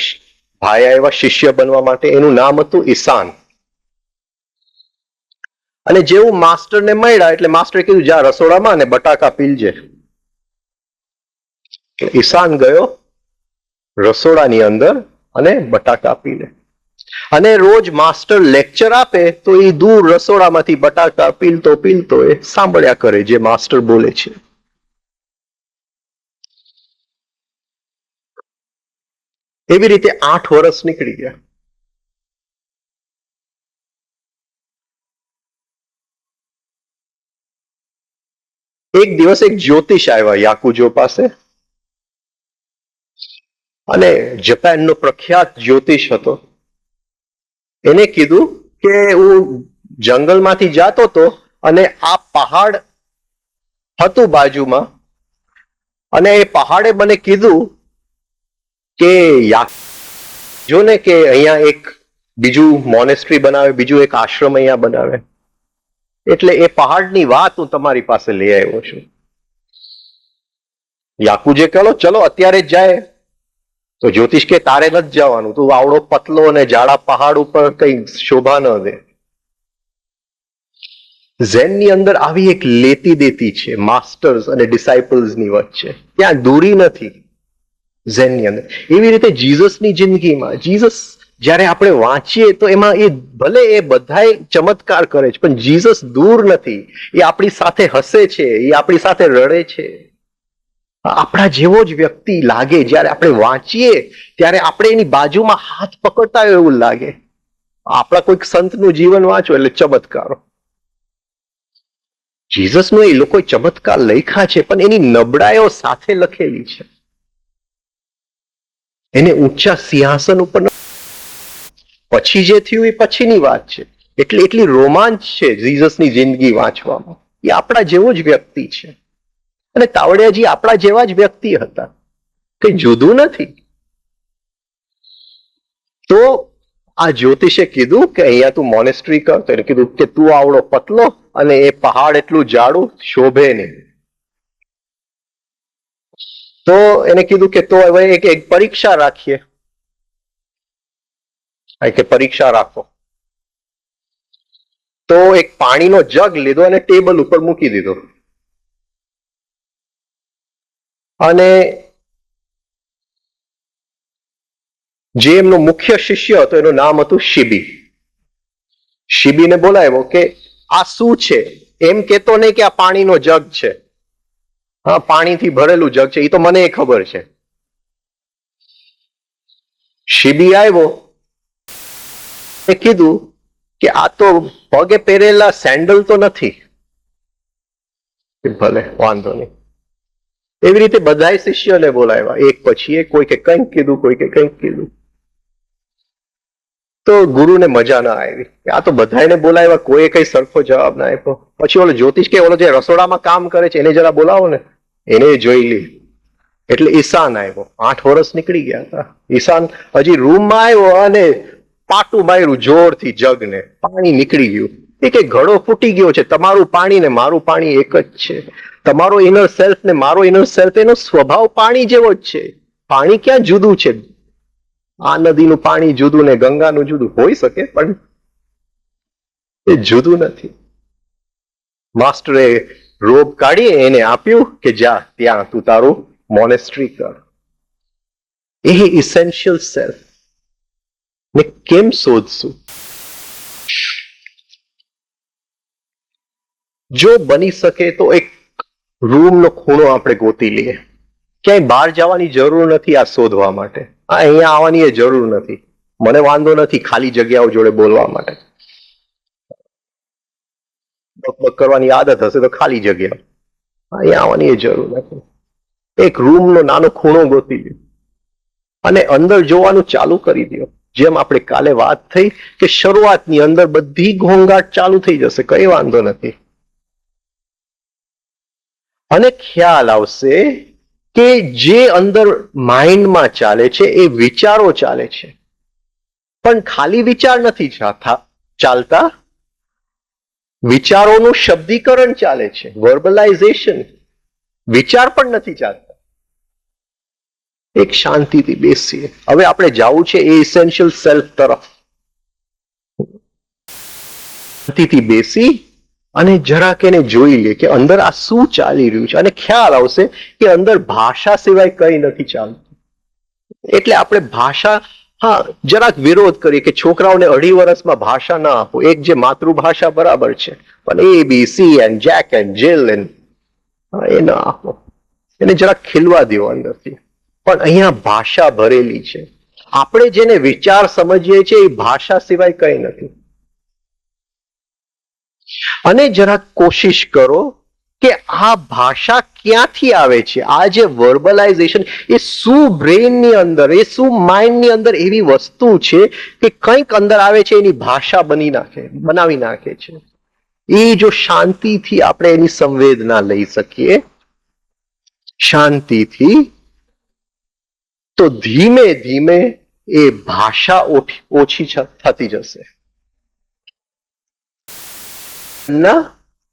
ભાઈ આવ્યા શિષ્ય બનવા માટે. એનું નામ હતું ઈશાન. અને જેવું માસ્ટરને મળ્યા એટલે માસ્ટરે કીધું જા રસોડામાં અને બટાકા પીલજે. ઈશાન ગયો રસોડાની અંદર અને બટાકા પીલે. અને રોજ માસ્ટર લેક્ચર આપે તો એ દૂર રસોડામાંથી બટાકા પીલતો એ સાંભળ્યા કરે જે માસ્ટર બોલે છે. એવી રીતે 8 વર્ષ નીકળી ગયા. એક દિવસ એક જ્યોતિષ આવ્યા યાકુજો પાસે, અને જાપાનનો પ્રખ્યાત જ્યોતિષ હતો. એને કીધું કે હું જંગલમાંથી જાતો હતો અને આ પહાડ હતું બાજુમાં, અને એ પહાડે મને કીધું કે જો ને કે અહીંયા એક બીજું મોનેસ્ટ્રી બનાવે, બીજું એક આશ્રમ અહીંયા બનાવે, એટલે એ પહાડની વાત હું તમારી પાસે લઈ આવ્યો છું. યાકુજે કહો ચલો અત્યારે જ જાય. તો જ્યોતિષ કે તારે નથી જવાનું, તું આવડો પતલો અને જાડા પહાડ ઉપર કઈ શોભા ન દે. ઝેનની અંદર આવી એક લેતી દેતી છે માસ્ટર્સ અને ડિસાઇપલ્સની વચ્ચે, ત્યાં દૂરી નથી ઝેનની અંદર. એવી રીતે જીસસની જિંદગીમાં જીસસ જ્યારે આપણે વાંચીએ તો એમાં એ ભલે એ બધાય ચમત્કાર કરે છે પણ જીસસ દૂર નથી. એ આપણી સાથે હસે છે, એ આપણી સાથે રડે છે. આપણા જેવો જ વ્યક્તિ લાગે. જ્યારે આપણે વાંચીએ ત્યારે આપણે એની બાજુમાં હાથ પકડતા હોય એવું લાગે. આપણા કોઈક સંતનું જીવન વાંચો એટલે ચમત્કારો. જીસસનો એ લોકો ચમત્કાર લખ્યા છે પણ એની નબળાઈઓ સાથે લખેલી છે. એને ઊંચા સિંહાસન ઉપર પછી જે થયું એ પછીની વાત છે. એટલે એટલી રોમાંચ છે જીસસની જિંદગી વાંચવામાં. એ આપણા જેવો જ વ્યક્તિ છે, અને તાવડિયાજી આપણા જેવા જ વ્યક્તિ હતા, કઈ જુદું નથી. તો આ જ્યોતિષે કીધું કે અહીંયા તું મોનેસ્ટ્રી કર. તો એને કીધું કે તું આવડો પતલો અને એ પહાડ એટલું જાડું, શોભે નહીં. તો એને કીધું કે તો હવે એક પરીક્ષા રાખીએ, કે પરીક્ષા રાખો. તો એક પાણીનો જગ લીધો અને ટેબલ ઉપર મૂકી દીધો, અને જે એમનો મુખ્ય શિષ્ય હતો એનું નામ હતું શિબી. શિબીને બોલાવ્યો કે આ શું છે? એમ કેતો નહીં કે આ પાણીનો જગ છે. હા, પાણીથી ભરેલું જગ છે, એ તો મને ખબર છે. શિબી આવ્યો, એ કીધું કે આ તો પગે પહેરેલા સેન્ડલ તો નથી. ભલે વાંધો નહીં. એવી રીતે બધા શિષ્યોને બોલાવ્યા એક પછી એક. કોઈ કે કંઈક કીધું, કોઈ કે કંઈક કીધું. તો ગુરુને મજા ના આવી. આ તો બધાને બોલાવ્યા, કોઈ કઈ સરખો જવાબ ના આપ્યો. પછી ઓલો જ્યોતિષ કે ઓલો જે રસોડામાં કામ કરે છે એને જરા બોલાવો ને, એને જોઈ લી. એટલે ઈશાન આવ્યો. 8 વર્ષ નીકળી ગયા હતા. ઈશાન હજી રૂમમાં આવ્યો અને પાટું માર્યું જોરથી જગને, પાણી નીકળી ગયું. એ કે ઘડો ફૂટી ગયો છે, તમારું પાણી ને મારું પાણી એક જ છે. તમારો ઇનર સેલ્ફ ને મારો ઇનર સેલ્ફ એનો સ્વભાવ પાણી જેવો જ છે. પાણી ક્યાં જુદું છે? આ નદીનું પાણી જુદું ને ગંગાનું જુદું હોઈ શકે, પણ એ જુદું નથી. માસ્ટરે રોબ કાઢી એને આપ્યું કે જા ત્યાં તું તારું મોનેસ્ટ્રી કર. એ ઇસેન્શિયલ સેલ્ફ ને કેમ શોધશું? જો બની શકે તો એક રૂમનો ખૂણો આપણે ગોતી લઈએ. ક્યાંય બહાર જવાની જરૂર નથી આ શોધવા માટે. અહીંયા આવવાની એ જરૂર નથી. મને વાંધો નથી ખાલી જગ્યાઓ જોડે બોલવા માટે. બકબક કરવાની આદત હશે તો ખાલી જગ્યા, અહીંયા આવવાની એ જરૂર નથી. એક રૂમનો નાનો ખૂણો ગોતી લ્યો અને અંદર જોવાનું ચાલુ કરી દો. જેમ આપણે કાલે વાત થઈ કે શરૂઆતની અંદર બધી ઘોંઘાટ ચાલુ થઈ જશે, કઈ વાંધો નથી. અને ખ્યાલ આવશે કે જે અંદર માઇન્ડમાં ચાલે છે એ વિચારો ચાલે છે, પણ ખાલી વિચાર નથી ચાલતા. વિચારોનું શબ્દીકરણ ચાલે છે, વર્બલાઇઝેશન. વિચાર પણ નથી ચાલતા. એક શાંતિથી બેસીએ. હવે આપણે જવું છે એ ઇસેન્શિયલ સેલ્ફ તરફ. શાંતિથી બેસી અને જરાક એને જોઈ લે કે અંદર આ શું ચાલી રહ્યું છે. અને ખ્યાલ આવશે કે અંદર ભાષા સિવાય કઈ નથી ચાલતું. એટલે આપણે ભાષા, હા, જરાક વિરોધ કરીએ કે છોકરાઓને 2.5 વર્ષમાં ભાષા ના આપો. એક જે માતૃભાષા બરાબર છે, પણ ABC and Jack and Jill and એ ના આપો. એને જરાક ખીલવા દો અંદરથી. પણ અહીંયા ભાષા ભરેલી છે. આપણે જેને વિચાર સમજીએ છીએ એ ભાષા સિવાય કઈ નથી. અને જરાક કોશિશ કરો કે આ ભાષા ક્યાંથી આવે છે. આ જે વર્બલાઇઝેશન એ શું બ્રેઇનની અંદર, એ શું માઇન્ડની અંદર એવી વસ્તુ છે કે કંઈક અંદર આવે છે એની ભાષા બનાવી નાખે છે. એ જો શાંતિથી આપણે એની સંવેદના લઈ શકીએ, શાંતિથી, તો ધીમે ધીમે એ ભાષા ઓછી થતી જશે. ના,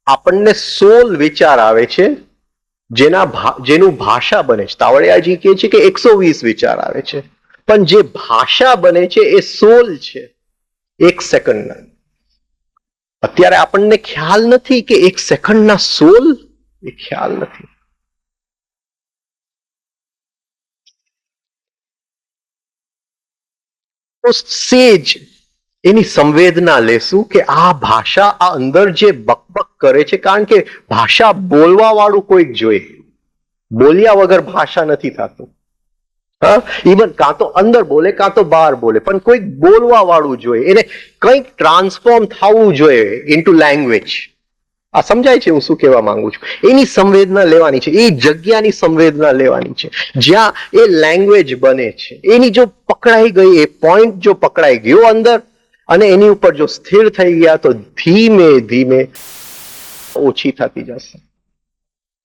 આપણને સોલ વિચાર આવે છે જેનું ભાષા બને છે. તાવડિયાજી કહે છે કે 120 વિચાર આવે છે, પણ જે ભાષા બને છે એ સોલ છે 1 સેકન્ડના. અત્યારે આપણને ખ્યાલ નથી કે 1 સેકન્ડના સોલ, એ ખ્યાલ નથી. તો સેજ એની સંવેદના લેશું કે આ ભાષા, આ અંદર જે બકબક કરે છે, કારણ કે ભાષા બોલવા વાળું કોઈક જોઈએ. બોલ્યા વગર ભાષા નથી થતું. હા, ઇવન કાં તો અંદર બોલે કાં તો બહાર બોલે, પણ કોઈક બોલવા વાળું જોઈએ. એને કંઈક ટ્રાન્સફોર્મ થવું જોઈએ ઇન્ટુ લેંગ્વેજ. આ સમજાય છે હું શું કહેવા માંગુ છું? એની સંવેદના લેવાની છે, એ જગ્યાની સંવેદના લેવાની છે જ્યાં એ લેંગ્વેજ બને છે. એની જો પકડાઈ ગઈ, એ પોઈન્ટ જો પકડાઈ ગયો અંદર અને એની ઉપર જો સ્થિર થઈ ગયા, તો ધીમે ધીમે ઓછી થતી જશે.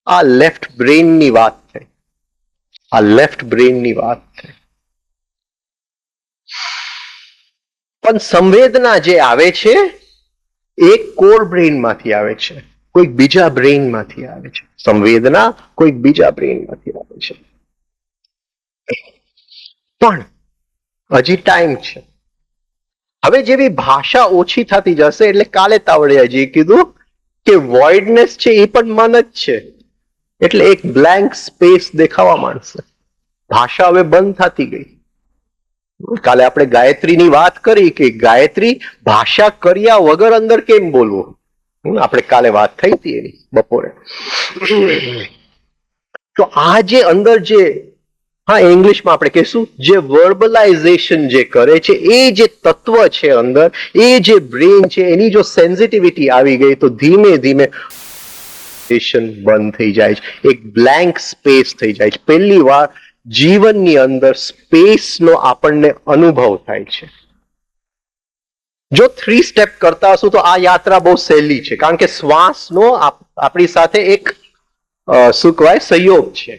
આ લેફ્ટ બ્રેઇનની વાત થઈ. આ લેફ્ટ બ્રેઇનની વાત થઈ. પણ સંવેદના જે આવે છે એક કોર બ્રેઇનમાંથી આવે છે, કોઈક બીજા બ્રેઇનમાંથી આવે છે. સંવેદના કોઈક બીજા બ્રેઇનમાંથી આવે છે. પણ હજી ટાઈમ છે. હવે જેવી ભાષા ઓછી થતી જશે, એટલે કાલે તાવડિયાજીએ કીધું કે વોઇડનેસ છે એ પણ મન જ છે. એટલે એક બ્લેન્ક સ્પેસ દેખાવા માંડશે. ભાષા હવે બંધ થતી ગઈ. કાલે આપણે ગાયત્રીની વાત કરી કે ગાયત્રી ભાષા કર્યા વગર અંદર કેમ બોલવું. આપણે કાલે વાત થઈ હતી એની બપોરે. તો આ જે અંદર જે, હા, ઇંગ્લિશમાં આપણે કહીશું, જે વર્બલાઇઝેશન જે કરે છે, એ જે તત્વ છે અંદર, એ જે બ્રેઇન છે, એની જો સેન્સિટિવિટી આવી ગઈ તો ધીમે ધીમે બંધ થઈ જાય છે. એક બ્લેન્ક સ્પેસ થઈ જાય છે. પહેલી વાર જીવનની અંદર સ્પેસનો આપણને અનુભવ થાય છે. જો 3 સ્ટેપ કરતા હશું તો આ યાત્રા બહુ સહેલી છે, કારણ કે શ્વાસનો આપણી સાથે એક શું કહેવાય સહયોગ છે,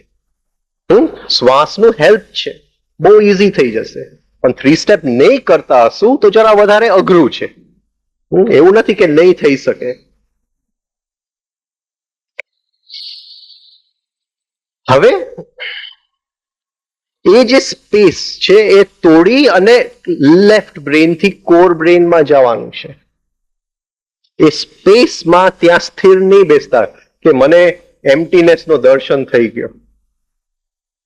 શ્વાસનું હેલ્પ છે, બહુ ઇઝી થઈ જશે. પણ 3 સ્ટેપ નહીં કરતા હશું તો જરા વધારે અઘરું છે. એવું નથી કે નહીં થઈ શકે. હવે એ જે સ્પેસ છે એ તોડી અને લેફ્ટ બ્રેન થી કોર બ્રેનમાં જવાનું છે. એ સ્પેસમાં ત્યાં સ્થિર નહીં બેસતા કે મને એમ્પ્ટીનેસ નો દર્શન થઈ ગયો.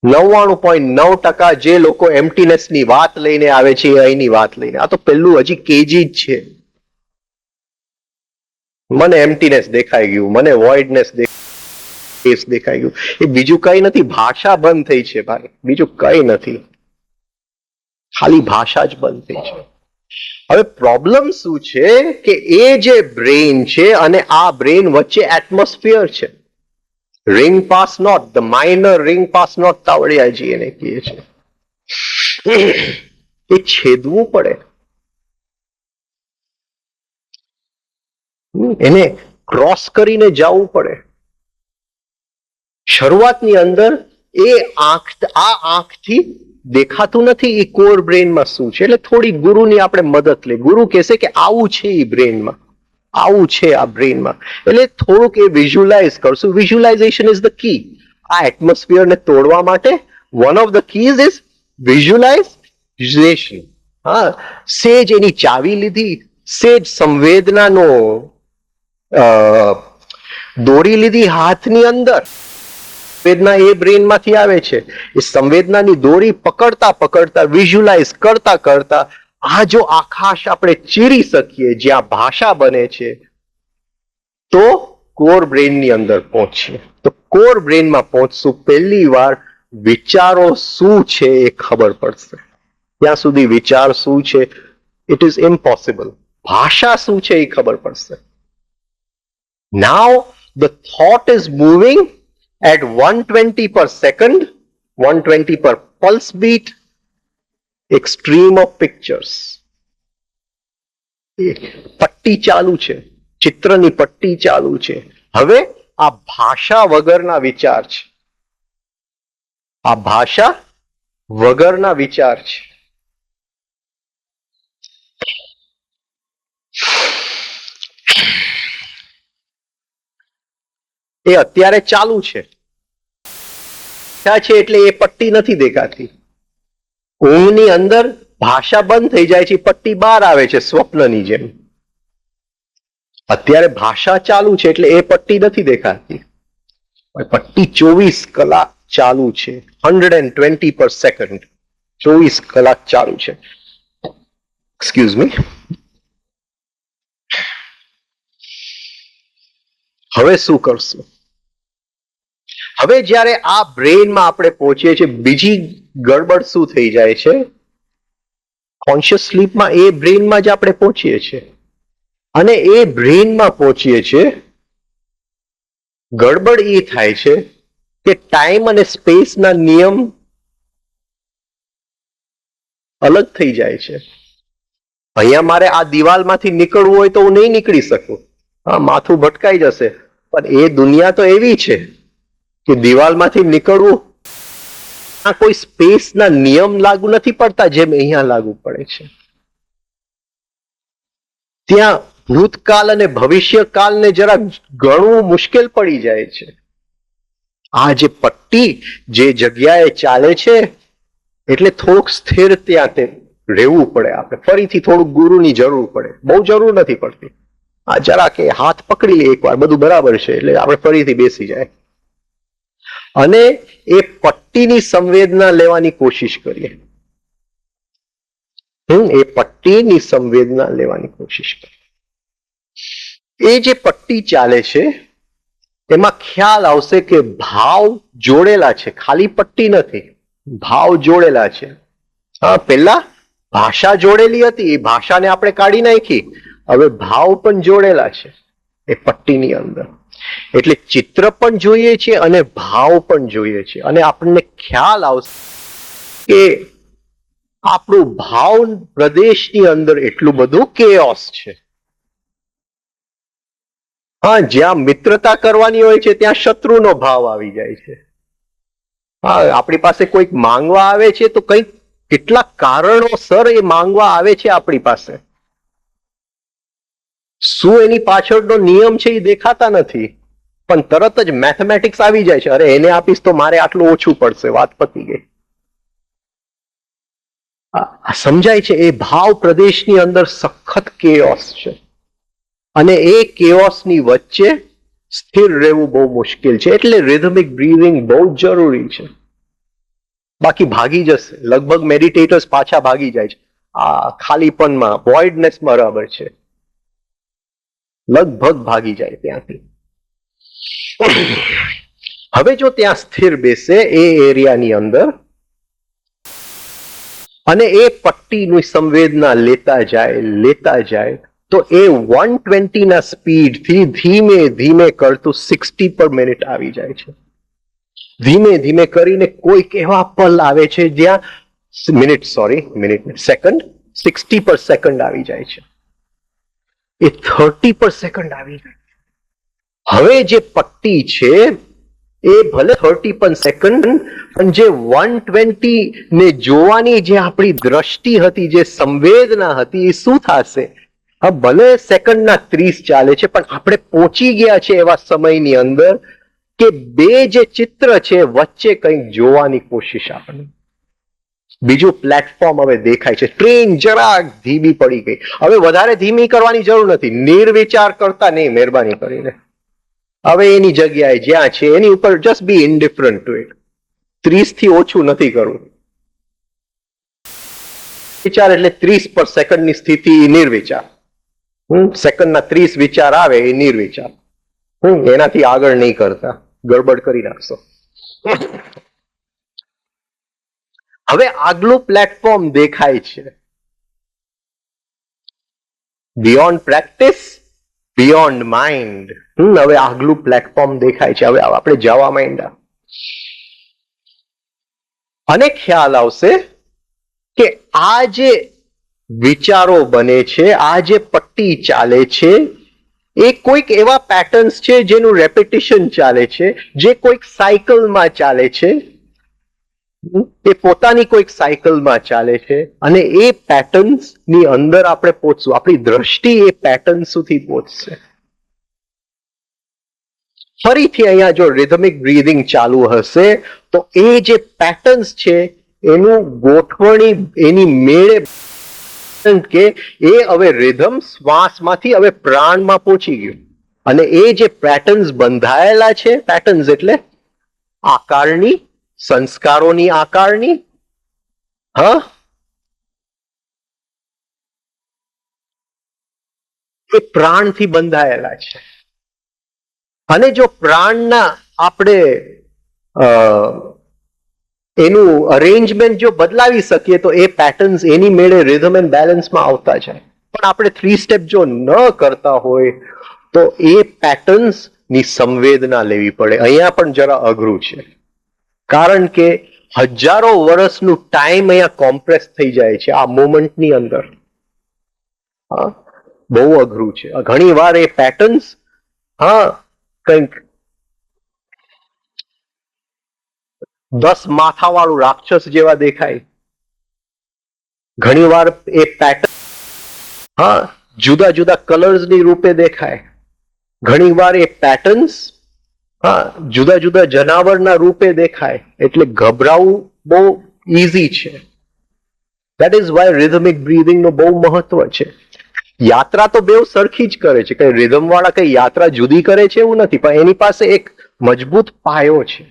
99.9% જે લોકો એમ્પ્ટીનેસ ની વાત લઈને આવે છે એ અહીંની વાત લઈને, આ તો પેલું હજી કેજી જ છે. મને એમ્પ્ટીનેસ દેખાઈ ગયું, મને વોઇડનેસ દેખાઈ ગયું. એ બીજું કઈ નથી, ભાષા બંધ થઈ છે ભાઈ, બીજું કઈ નથી, ખાલી ભાષા જ બંધ થઈ છે. હવે પ્રોબ્લેમ શું છે કે એ જે બ્રેન છે અને આ બ્રેન વચ્ચે એટમોસ્ફિયર છે. Ring pass not, the minor ring pass not Tavadiyaji એને કહે છે. એ છેદવું પડે, એને ક્રોસ કરીને જવું પડે. શરૂઆતની અંદર એ આ આંખથી દેખાતું નથી એ કોર બ્રેનમાં શું છે, એટલે થોડી ગુરુની આપણે મદદ લે. ગુરુ કહેશે કે આવું છે એ બ્રેનમાં, આવું છે આ બ્રેનમાં, એટલે થોડુંક એ વિઝ્યુલાઇઝ કરશું. Visualisation is the key. આ એટમોસ્ફિયરને તોડવા માટે one of the keys is visualisation. હા, સેજ એની ચાવી લીધી, સેજ સંવેદનાનો દોરી લીધી હાથની અંદર. સંવેદના એ બ્રેનમાંથી આવે છે. એ સંવેદનાની દોરી પકડતા પકડતા વિઝ્યુલાઇઝ કરતા કરતા આ જો આકાશ આપણે ચીરી શકીએ જ્યાં ભાષા બને છે તો કોર બ્રેનની અંદર પહોંચીએ. તો કોર બ્રેનમાં પહોંચશું પહેલી વાર વિચારો શું છે એ ખબર પડશે. ત્યાં સુધી વિચાર શું છે ઇટ ઇઝ ઇમ્પોસિબલ. ભાષા શું છે એ ખબર પડશે. નાઉ the thought is moving at 120 per second, 120 per pulse beat, એક સ્ટ્રીમ ઓફ પિક્ચર્સ. પટ્ટી ચાલુ છે, ચિત્રની પટ્ટી ચાલુ છે. હવે આ ભાષા વગરના વિચાર છે, આ ભાષા વગરના વિચાર છે. એ અત્યારે ચાલુ છે એટલે એ પટ્ટી નથી દેખાતી. ઊંઘની અંદર ભાષા બંધ થઈ જાય છે, પટ્ટી બહાર આવે છે સ્વપ્નની જેમ. અત્યારે ભાષા ચાલુ છે એટલે એ પટ્ટી નથી દેખાતી. પટ્ટી 24 કલાક ચાલુ છે, 120 પર સેકન્ડ, 24 કલાક ચાલુ છે. Excuse me. હવે શું કરશું? હવે જ્યારે આ બ્રેનમાં આપણે પહોંચીએ છીએ, બીજી ગડબડ શું થઈ જાય છે, કોન્શિયસ સ્લીપમાં એ બ્રેનમાં જ આપણે પહોંચીએ છીએ અને એ બ્રેનમાં પહોંચીએ છીએ. ગડબડ એ થાય છે કે ટાઈમ અને સ્પેસના નિયમ અલગ થઈ જાય છે. અહીંયા મારે આ દિવાલમાંથી નીકળવું હોય તો હું નહીં નીકળી શકું, હા, માથું ભટકાઈ જશે. પણ એ દુનિયા તો એવી છે કે દિવાલમાંથી નીકળવું આ કોઈ સ્પેસના નિયમ લાગુ નથી પડતા જેમ અહીંયા લાગુ પડે છે. ત્યાં ભૂતકાળ અને ભવિષ્યકાળને જરા ગણવું મુશ્કેલ પડી જાય છે. આ જે પટ્ટી જે જગ્યાએ ચાલે છે એટલે થોડુંક સ્થિર ત્યાં તે રહેવું પડે. આપણે ફરીથી થોડુંક ગુરુની જરૂર પડે, બહુ જરૂર નથી પડતી. આ જરા કે હાથ પકડી લે એકવાર, બધું બરાબર છે એટલે આપણે ફરીથી બેસી જાય અને એ પટ્ટીની સંવેદના લેવાની કોશિશ કરીએ. એ પટ્ટીની સંવેદના લેવાની કોશિશ કરીએ. એ જે પટ્ટી ચાલે છે એમાં ખ્યાલ આવશે કે ભાવ જોડેલા છે, ખાલી પટ્ટી નથી, ભાવ જોડેલા છે. હા, પહેલા ભાષા જોડેલી હતી, એ ભાષાને આપણે કાઢી નાખી, હવે ભાવ પણ જોડેલા છે એ પટ્ટીની અંદર. એટલે ચિત્ર પણ જોઈએ છે અને ભાવ પણ જોઈએ છે અને આપણને ખ્યાલ આવશે કે આપણું ભાવ પ્રદેશની અંદર એટલું બધું કેઓસ છે. હા, જ્યાં મિત્રતા કરવાની હોય છે ત્યાં શત્રુનો ભાવ આવી જાય છે. હા, આપણી પાસે કોઈક માંગવા આવે છે તો કંઈક કેટલા કારણોસર એ માંગવા આવે છે આપણી પાસે. શું એની પાછળનો નિયમ છે એ દેખાતા નથી, પણ તરત જ મેથેમેટિક્સ આવી જાય છે. અરે એને આપીશ તો મારે આટલું ઓછું પડશે, વાત પતી ગઈ. સમજાય છે? એ ભાવ પ્રદેશની અંદર સખત કેઓસ છે અને એ કેઓસની વચ્ચે સ્થિર રહેવું બહુ મુશ્કેલ છે. એટલે રિધમિક બ્રીથિંગ બહુ જરૂરી છે. બાકી ભાગી જશે. લગભગ મેડિટેટર્સ પાછા ભાગી જાય છે આ ખાલીપણમાં, વોઇડનેસ. બરાબર છે, લગભગ ભાગી જાય ત્યાંથી. હવે જો ત્યાં સ્થિર બેસે એ એરિયાની અંદર અને એ પટ્ટીની સંવેદના લેતા જાય તો એ 120 ના સ્પીડથી ધીમે ધીમે કરતું 60 પર મિનિટ આવી જાય છે. ધીમે ધીમે કરીને કોઈક એવા પલ આવે છે જ્યાં સેકન્ડ 60 પર સેકન્ડ આવી જાય છે. એ 30 પર સેકન્ડ આવી જાય. હવે જે પટ્ટી છે એ ભલે 30 પર સેકન્ડ, પણ જે 120 ને જોવાની જે આપણી દ્રષ્ટિ હતી, જે સંવેદના હતી, એ શું થશે? હા, ભલે સેકન્ડના 30 ચાલે છે, પણ આપણે પહોંચી ગયા છે એવા સમયની અંદર કે બે જે ચિત્ર છે વચ્ચે કંઈક જોવાની કોશિશ આપણે. બીજું પ્લેટફોર્મ હવે દેખાય છે. ટ્રેન જરાક ધીમી પડી ગઈ. હવે વધારે ધીમી કરવાની જરૂર નથી, નિર્વિચાર કરતા નહીં, મહેરબાની કરીને. હવે એની જગ્યાએ જ્યાં છે એની ઉપર જસ્ટ બી ઇન્ડિફરન્ટ ટુ ઇટ. 30 થી ઓછું નથી કરવું. વિચાર એટલે 30 પર સેકન્ડની સ્થિતિ નિર્વિચાર. સેકન્ડના 30 વિચાર આવે એ નિર્વિચાર. એનાથી આગળ નહીં કરતા, ગડબડ કરી નાખશો. હવે આગલું પ્લેટફોર્મ દેખાય છે. Beyond practice, beyond mind. હવે આગલું પ્લેટફોર્મ દેખાય છે. હવે આપણે જવા માંડ્યા અને ખ્યાલ આવશે કે આ જે વિચારો બને છે, આ જે પટ્ટી ચાલે છે, એ કોઈક એવા પેટર્ન્સ છે જેનું રેપિટેશન ચાલે છે, જે કોઈક સાયકલમાં ચાલે છે. એ પોતાની કોઈક સાયકલમાં ચાલે છે અને એ પેટર્ન્સ ની અંદર આપણે પહોંચશું. આપણી દ્રષ્ટિ એ પેટર્ન સુધી પહોંચશે. ફરીથી અહીંયા જો રિધમિક બ્રીથિંગ ચાલુ હશે તો એ જે પેટર્ન્સ છે એનું ગોઠવણી એની મેળે કે એ હવે રિધમ શ્વાસમાંથી હવે પ્રાણમાં પહોંચી ગયું અને એ જે પેટર્ન્સ બંધાયેલા છે, પેટર્ન્સ એટલે આકારની, સંસ્કારોની આકારની, હા, એ પ્રાણથી બંધાયેલા છે. અને જો પ્રાણના આપણે એનું અરેન્જમેન્ટ જો બદલાવી શકીએ તો એ પેટર્ન્સ એની મેળે રિધમ એન્ડ બેલેન્સમાં આવતા જાય. પણ આપણે 3 સ્ટેપ જો ન કરતા હોય તો એ પેટર્ન્સ ની સંવેદના લેવી પડે. અહીંયા પણ જરા અઘરું છે, કારણ કે હજારો વર્ષનું ટાઈમ અહીંયા કોમ્પ્રેસ થઈ જાય છે આ મોમેન્ટની અંદર. બહુ અઘરું છે. ઘણી વાર એ પેટર્ન્સ કંઈક 10 માથાવાળું રાક્ષસ જેવા દેખાય. ઘણી વાર એ પેટર્ન જુદા જુદા કલર્સની રૂપે દેખાય. ઘણી વાર એ પેટર્ન્સ જુદા જુદા જનાવરના રૂપે દેખાય. એટલે ગભરાવું બહુ ઈઝી છે. That is why rhythmic breathing નું બહુ મહત્વ છે. યાત્રા તો બેઉ સરખી જ કરે છે, કઈ રિધમ વાળા કઈ યાત્રા જુદી કરે છે એવું નથી, પણ એની પાસે એક મજબૂત પાયો છે.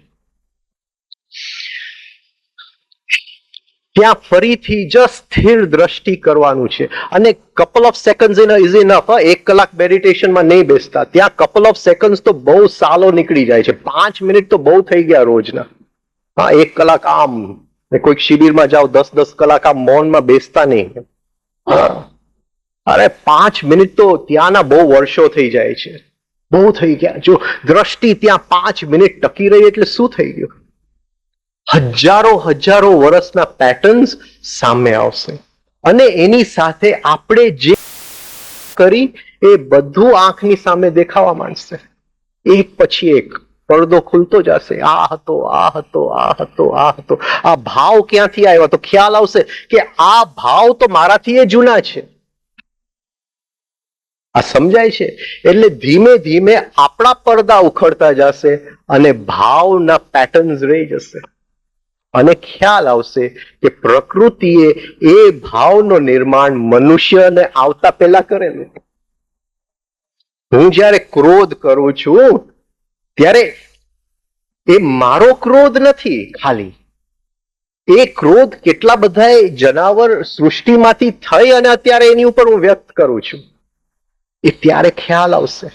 ત્યાં ફરીથી જસ્ટ સ્થિર દ્રષ્ટિ કરવાનું છે અને couple of seconds is enough. 1 કલાક મેડિટેશનમાં નહીં બેસતા, ત્યાં કપલ ઓફ સેકન્ડ્સ તો બહુ સાલો નીકળી જાય છે. 5 મિનિટ તો બહુ થઈ ગયા રોજના. 1 કલાક આમ, કોઈક શિબિરમાં જાઓ 10-10 કલાક આમ મૌનમાં બેસતા નહીં. અરે 5 મિનિટ તો ત્યાંના બહુ વર્ષો થઈ જાય છે. બહુ થઈ ગયા. જો દ્રષ્ટિ ત્યાં 5 મિનિટ ટકી રહી એટલે શું થઈ ગયું? હજારો હજારો વર્ષના પેટર્ન્સ સામે આવશે અને એની સાથે આપણે જે કરી એ બધું આંખની સામે દેખાવા માંડશે. એક પછી એક પડદો ખુલતો જશે. આ હતો, આ હતો, આ હતો, આ હતો. આ ભાવ ક્યાંથી આવ્યા? તો ખ્યાલ આવશે કે આ ભાવ તો મારાથી એ જૂના છે. આ સમજાય છે? એટલે ધીમે ધીમે આપણા પડદા ઉખડતા જશે અને ભાવના પેટર્ન્સ રહી જશે અને ખ્યાલ આવશે કે પ્રકૃતિએ એ ભાવનું નિર્માણ મનુષ્યને આવતા પહેલા કરેલું. હું જ્યારે ક્રોધ કરું છું ત્યારે એ મારો ક્રોધ નથી. ખાલી એ ક્રોધ કેટલા બધા જનાવર સૃષ્ટિમાંથી થઈ અને અત્યારે એની ઉપર હું વ્યક્ત કરું છું. એ ત્યારે ખ્યાલ આવશે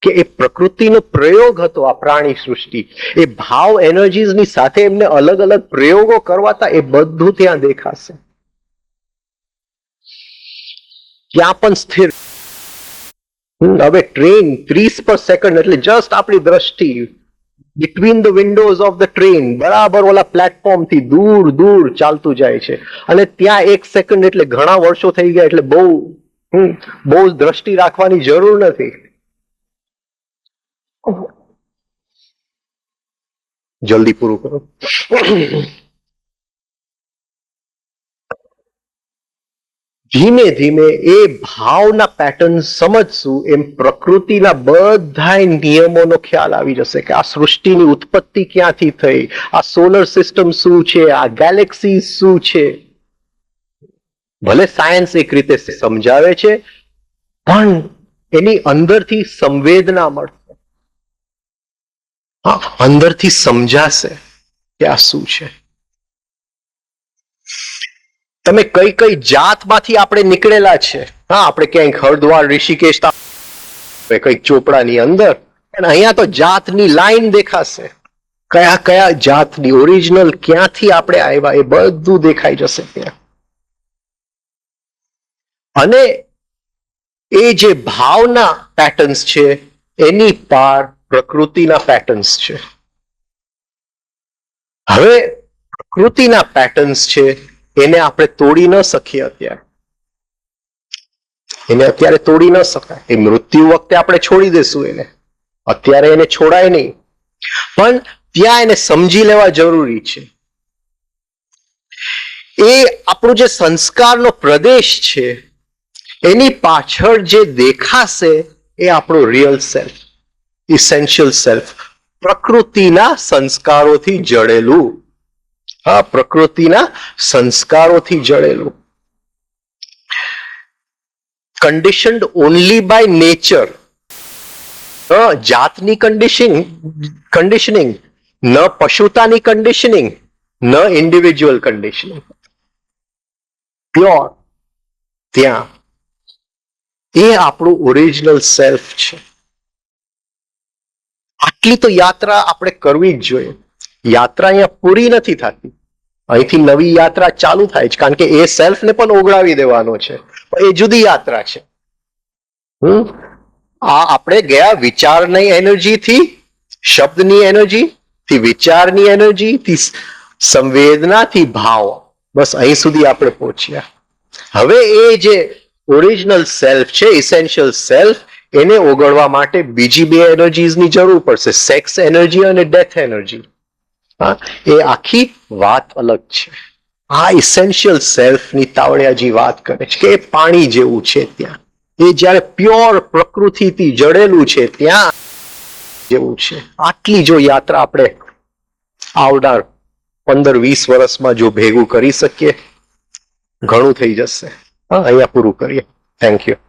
કે એ પ્રકૃતિનો પ્રયોગ હતો. આ પ્રાણી સૃષ્ટિ એ ભાવ એનર્જીની સાથે એમને અલગ અલગ પ્રયોગો કરવાતા એ બધું ત્યાં દેખાશે. ત્યાં પણ સ્થિર. હવે ટ્રેન 30 પર સેકન્ડ એટલે જસ્ટ આપણી દ્રષ્ટિ between the Windows of the train બરાબર ઓલા પ્લેટફોર્મ થી દૂર દૂર ચાલતું જાય છે અને ત્યાં 1 સેકન્ડ એટલે ઘણા વર્ષો થઈ ગયા. એટલે બહુ દ્રષ્ટિ રાખવાની જરૂર નથી. જલ્દી પૂરું કરો. ધીમે ધીમે એ ભાવના પેટર્ન સમજશું એમ પ્રકૃતિના બધા નિયમોનો ખ્યાલ આવી જશે કે આ સૃષ્ટિની ઉત્પત્તિ ક્યાંથી થઈ, આ સોલર સિસ્ટમ શું છે, આ ગેલેક્સી શું છે. ભલે સાયન્સ એક રીતે સમજાવે છે પણ એની અંદરથી સંવેદના મળશે. અંદરથી સમજાશે કે આ શું છે. તમે કઈ કઈ જાતમાંથી આપણે નીકળેલા છે. આપણે ક્યાંક હરદ્વાર ઋષિકેશ કઈક ચોપડાની અંદર અને અહીંયા તો જાતની લાઈન દેખાશે. કયા કયા જાતની ઓરિજિનલ ક્યાંથી આપણે આવ્યા એ બધું દેખાઈ જશે ત્યાં. અને એ જે ભાવના પેટર્ન્સ છે એની પાર પ્રકૃતિના પેટર્ન્સ છે. હવે પ્રકૃતિના પેટર્ન્સ છે એને આપણે તોડી ન શકીએ. એને અત્યારે તોડી ન શકાય. એ મૃત્યુ વખતે આપણે છોડી દેશું એને. અત્યારે એને છોડાય નહીં. પણ ત્યાં એને સમજી લેવા જરૂરી છે. એ આપણું જે સંસ્કારનો પ્રદેશ છે એની પાછળ જે દેખાશે એ આપણો રિયલ સેલ્ફ, ઇસેન્શિયલ સેલ્ફ, પ્રકૃતિના સંસ્કારોથી જડેલું. પ્રકૃતિના સંસ્કારોથી જડેલું. Conditioned only by nature. જાતની કન્ડિશનિંગ, ન પશુતાની કન્ડિશનિંગ, ન ઇન્ડિવિજ્યુઅલ કન્ડિશનિંગ. પ્યોર ત્યાં એ આપણું ઓરિજિનલ સેલ્ફ છે. આટલી તો યાત્રા આપણે કરવી જ જોઈએ. યાત્રા અહીંયા પૂરી નથી થતી. અહીંથી નવી યાત્રા ચાલુ થાય છે કારણ કે એ સેલ્ફને પણ ઓગળાવી દેવાનો છે. એ જુદી યાત્રા છે. આ આપણે ગયા વિચારની એનર્જીથી, શબ્દની એનર્જીથી, વિચારની એનર્જીથી, સંવેદનાથી ભાવ, બસ અહીં સુધી આપણે પહોંચ્યા. હવે એ જે ઓરિજિનલ સેલ્ફ છે, ઇસેન્શિયલ સેલ્ફ, એને ઓગળવા માટે બીજી 2 એનર્જીઝની જરૂર પડશે. સેક્સ એનર્જી અને ડેથ એનર્જી. એ આખી વાત અલગ છે. આ ઇસેન્શિયલ સેલ્ફની તાવડિયાજી વાત કરે છે કે એ પાણી જેવું છે. ત્યાં એ જ્યારે પ્યોર પ્રકૃતિથી જડેલું છે ત્યાં જેવું છે. આટલી જો યાત્રા આપણે આવનાર 15-20 વર્ષમાં જો ભેગું કરી શકીએ ઘણું થઈ જશે. અહીંયા પૂરું કરીએ. Thank you.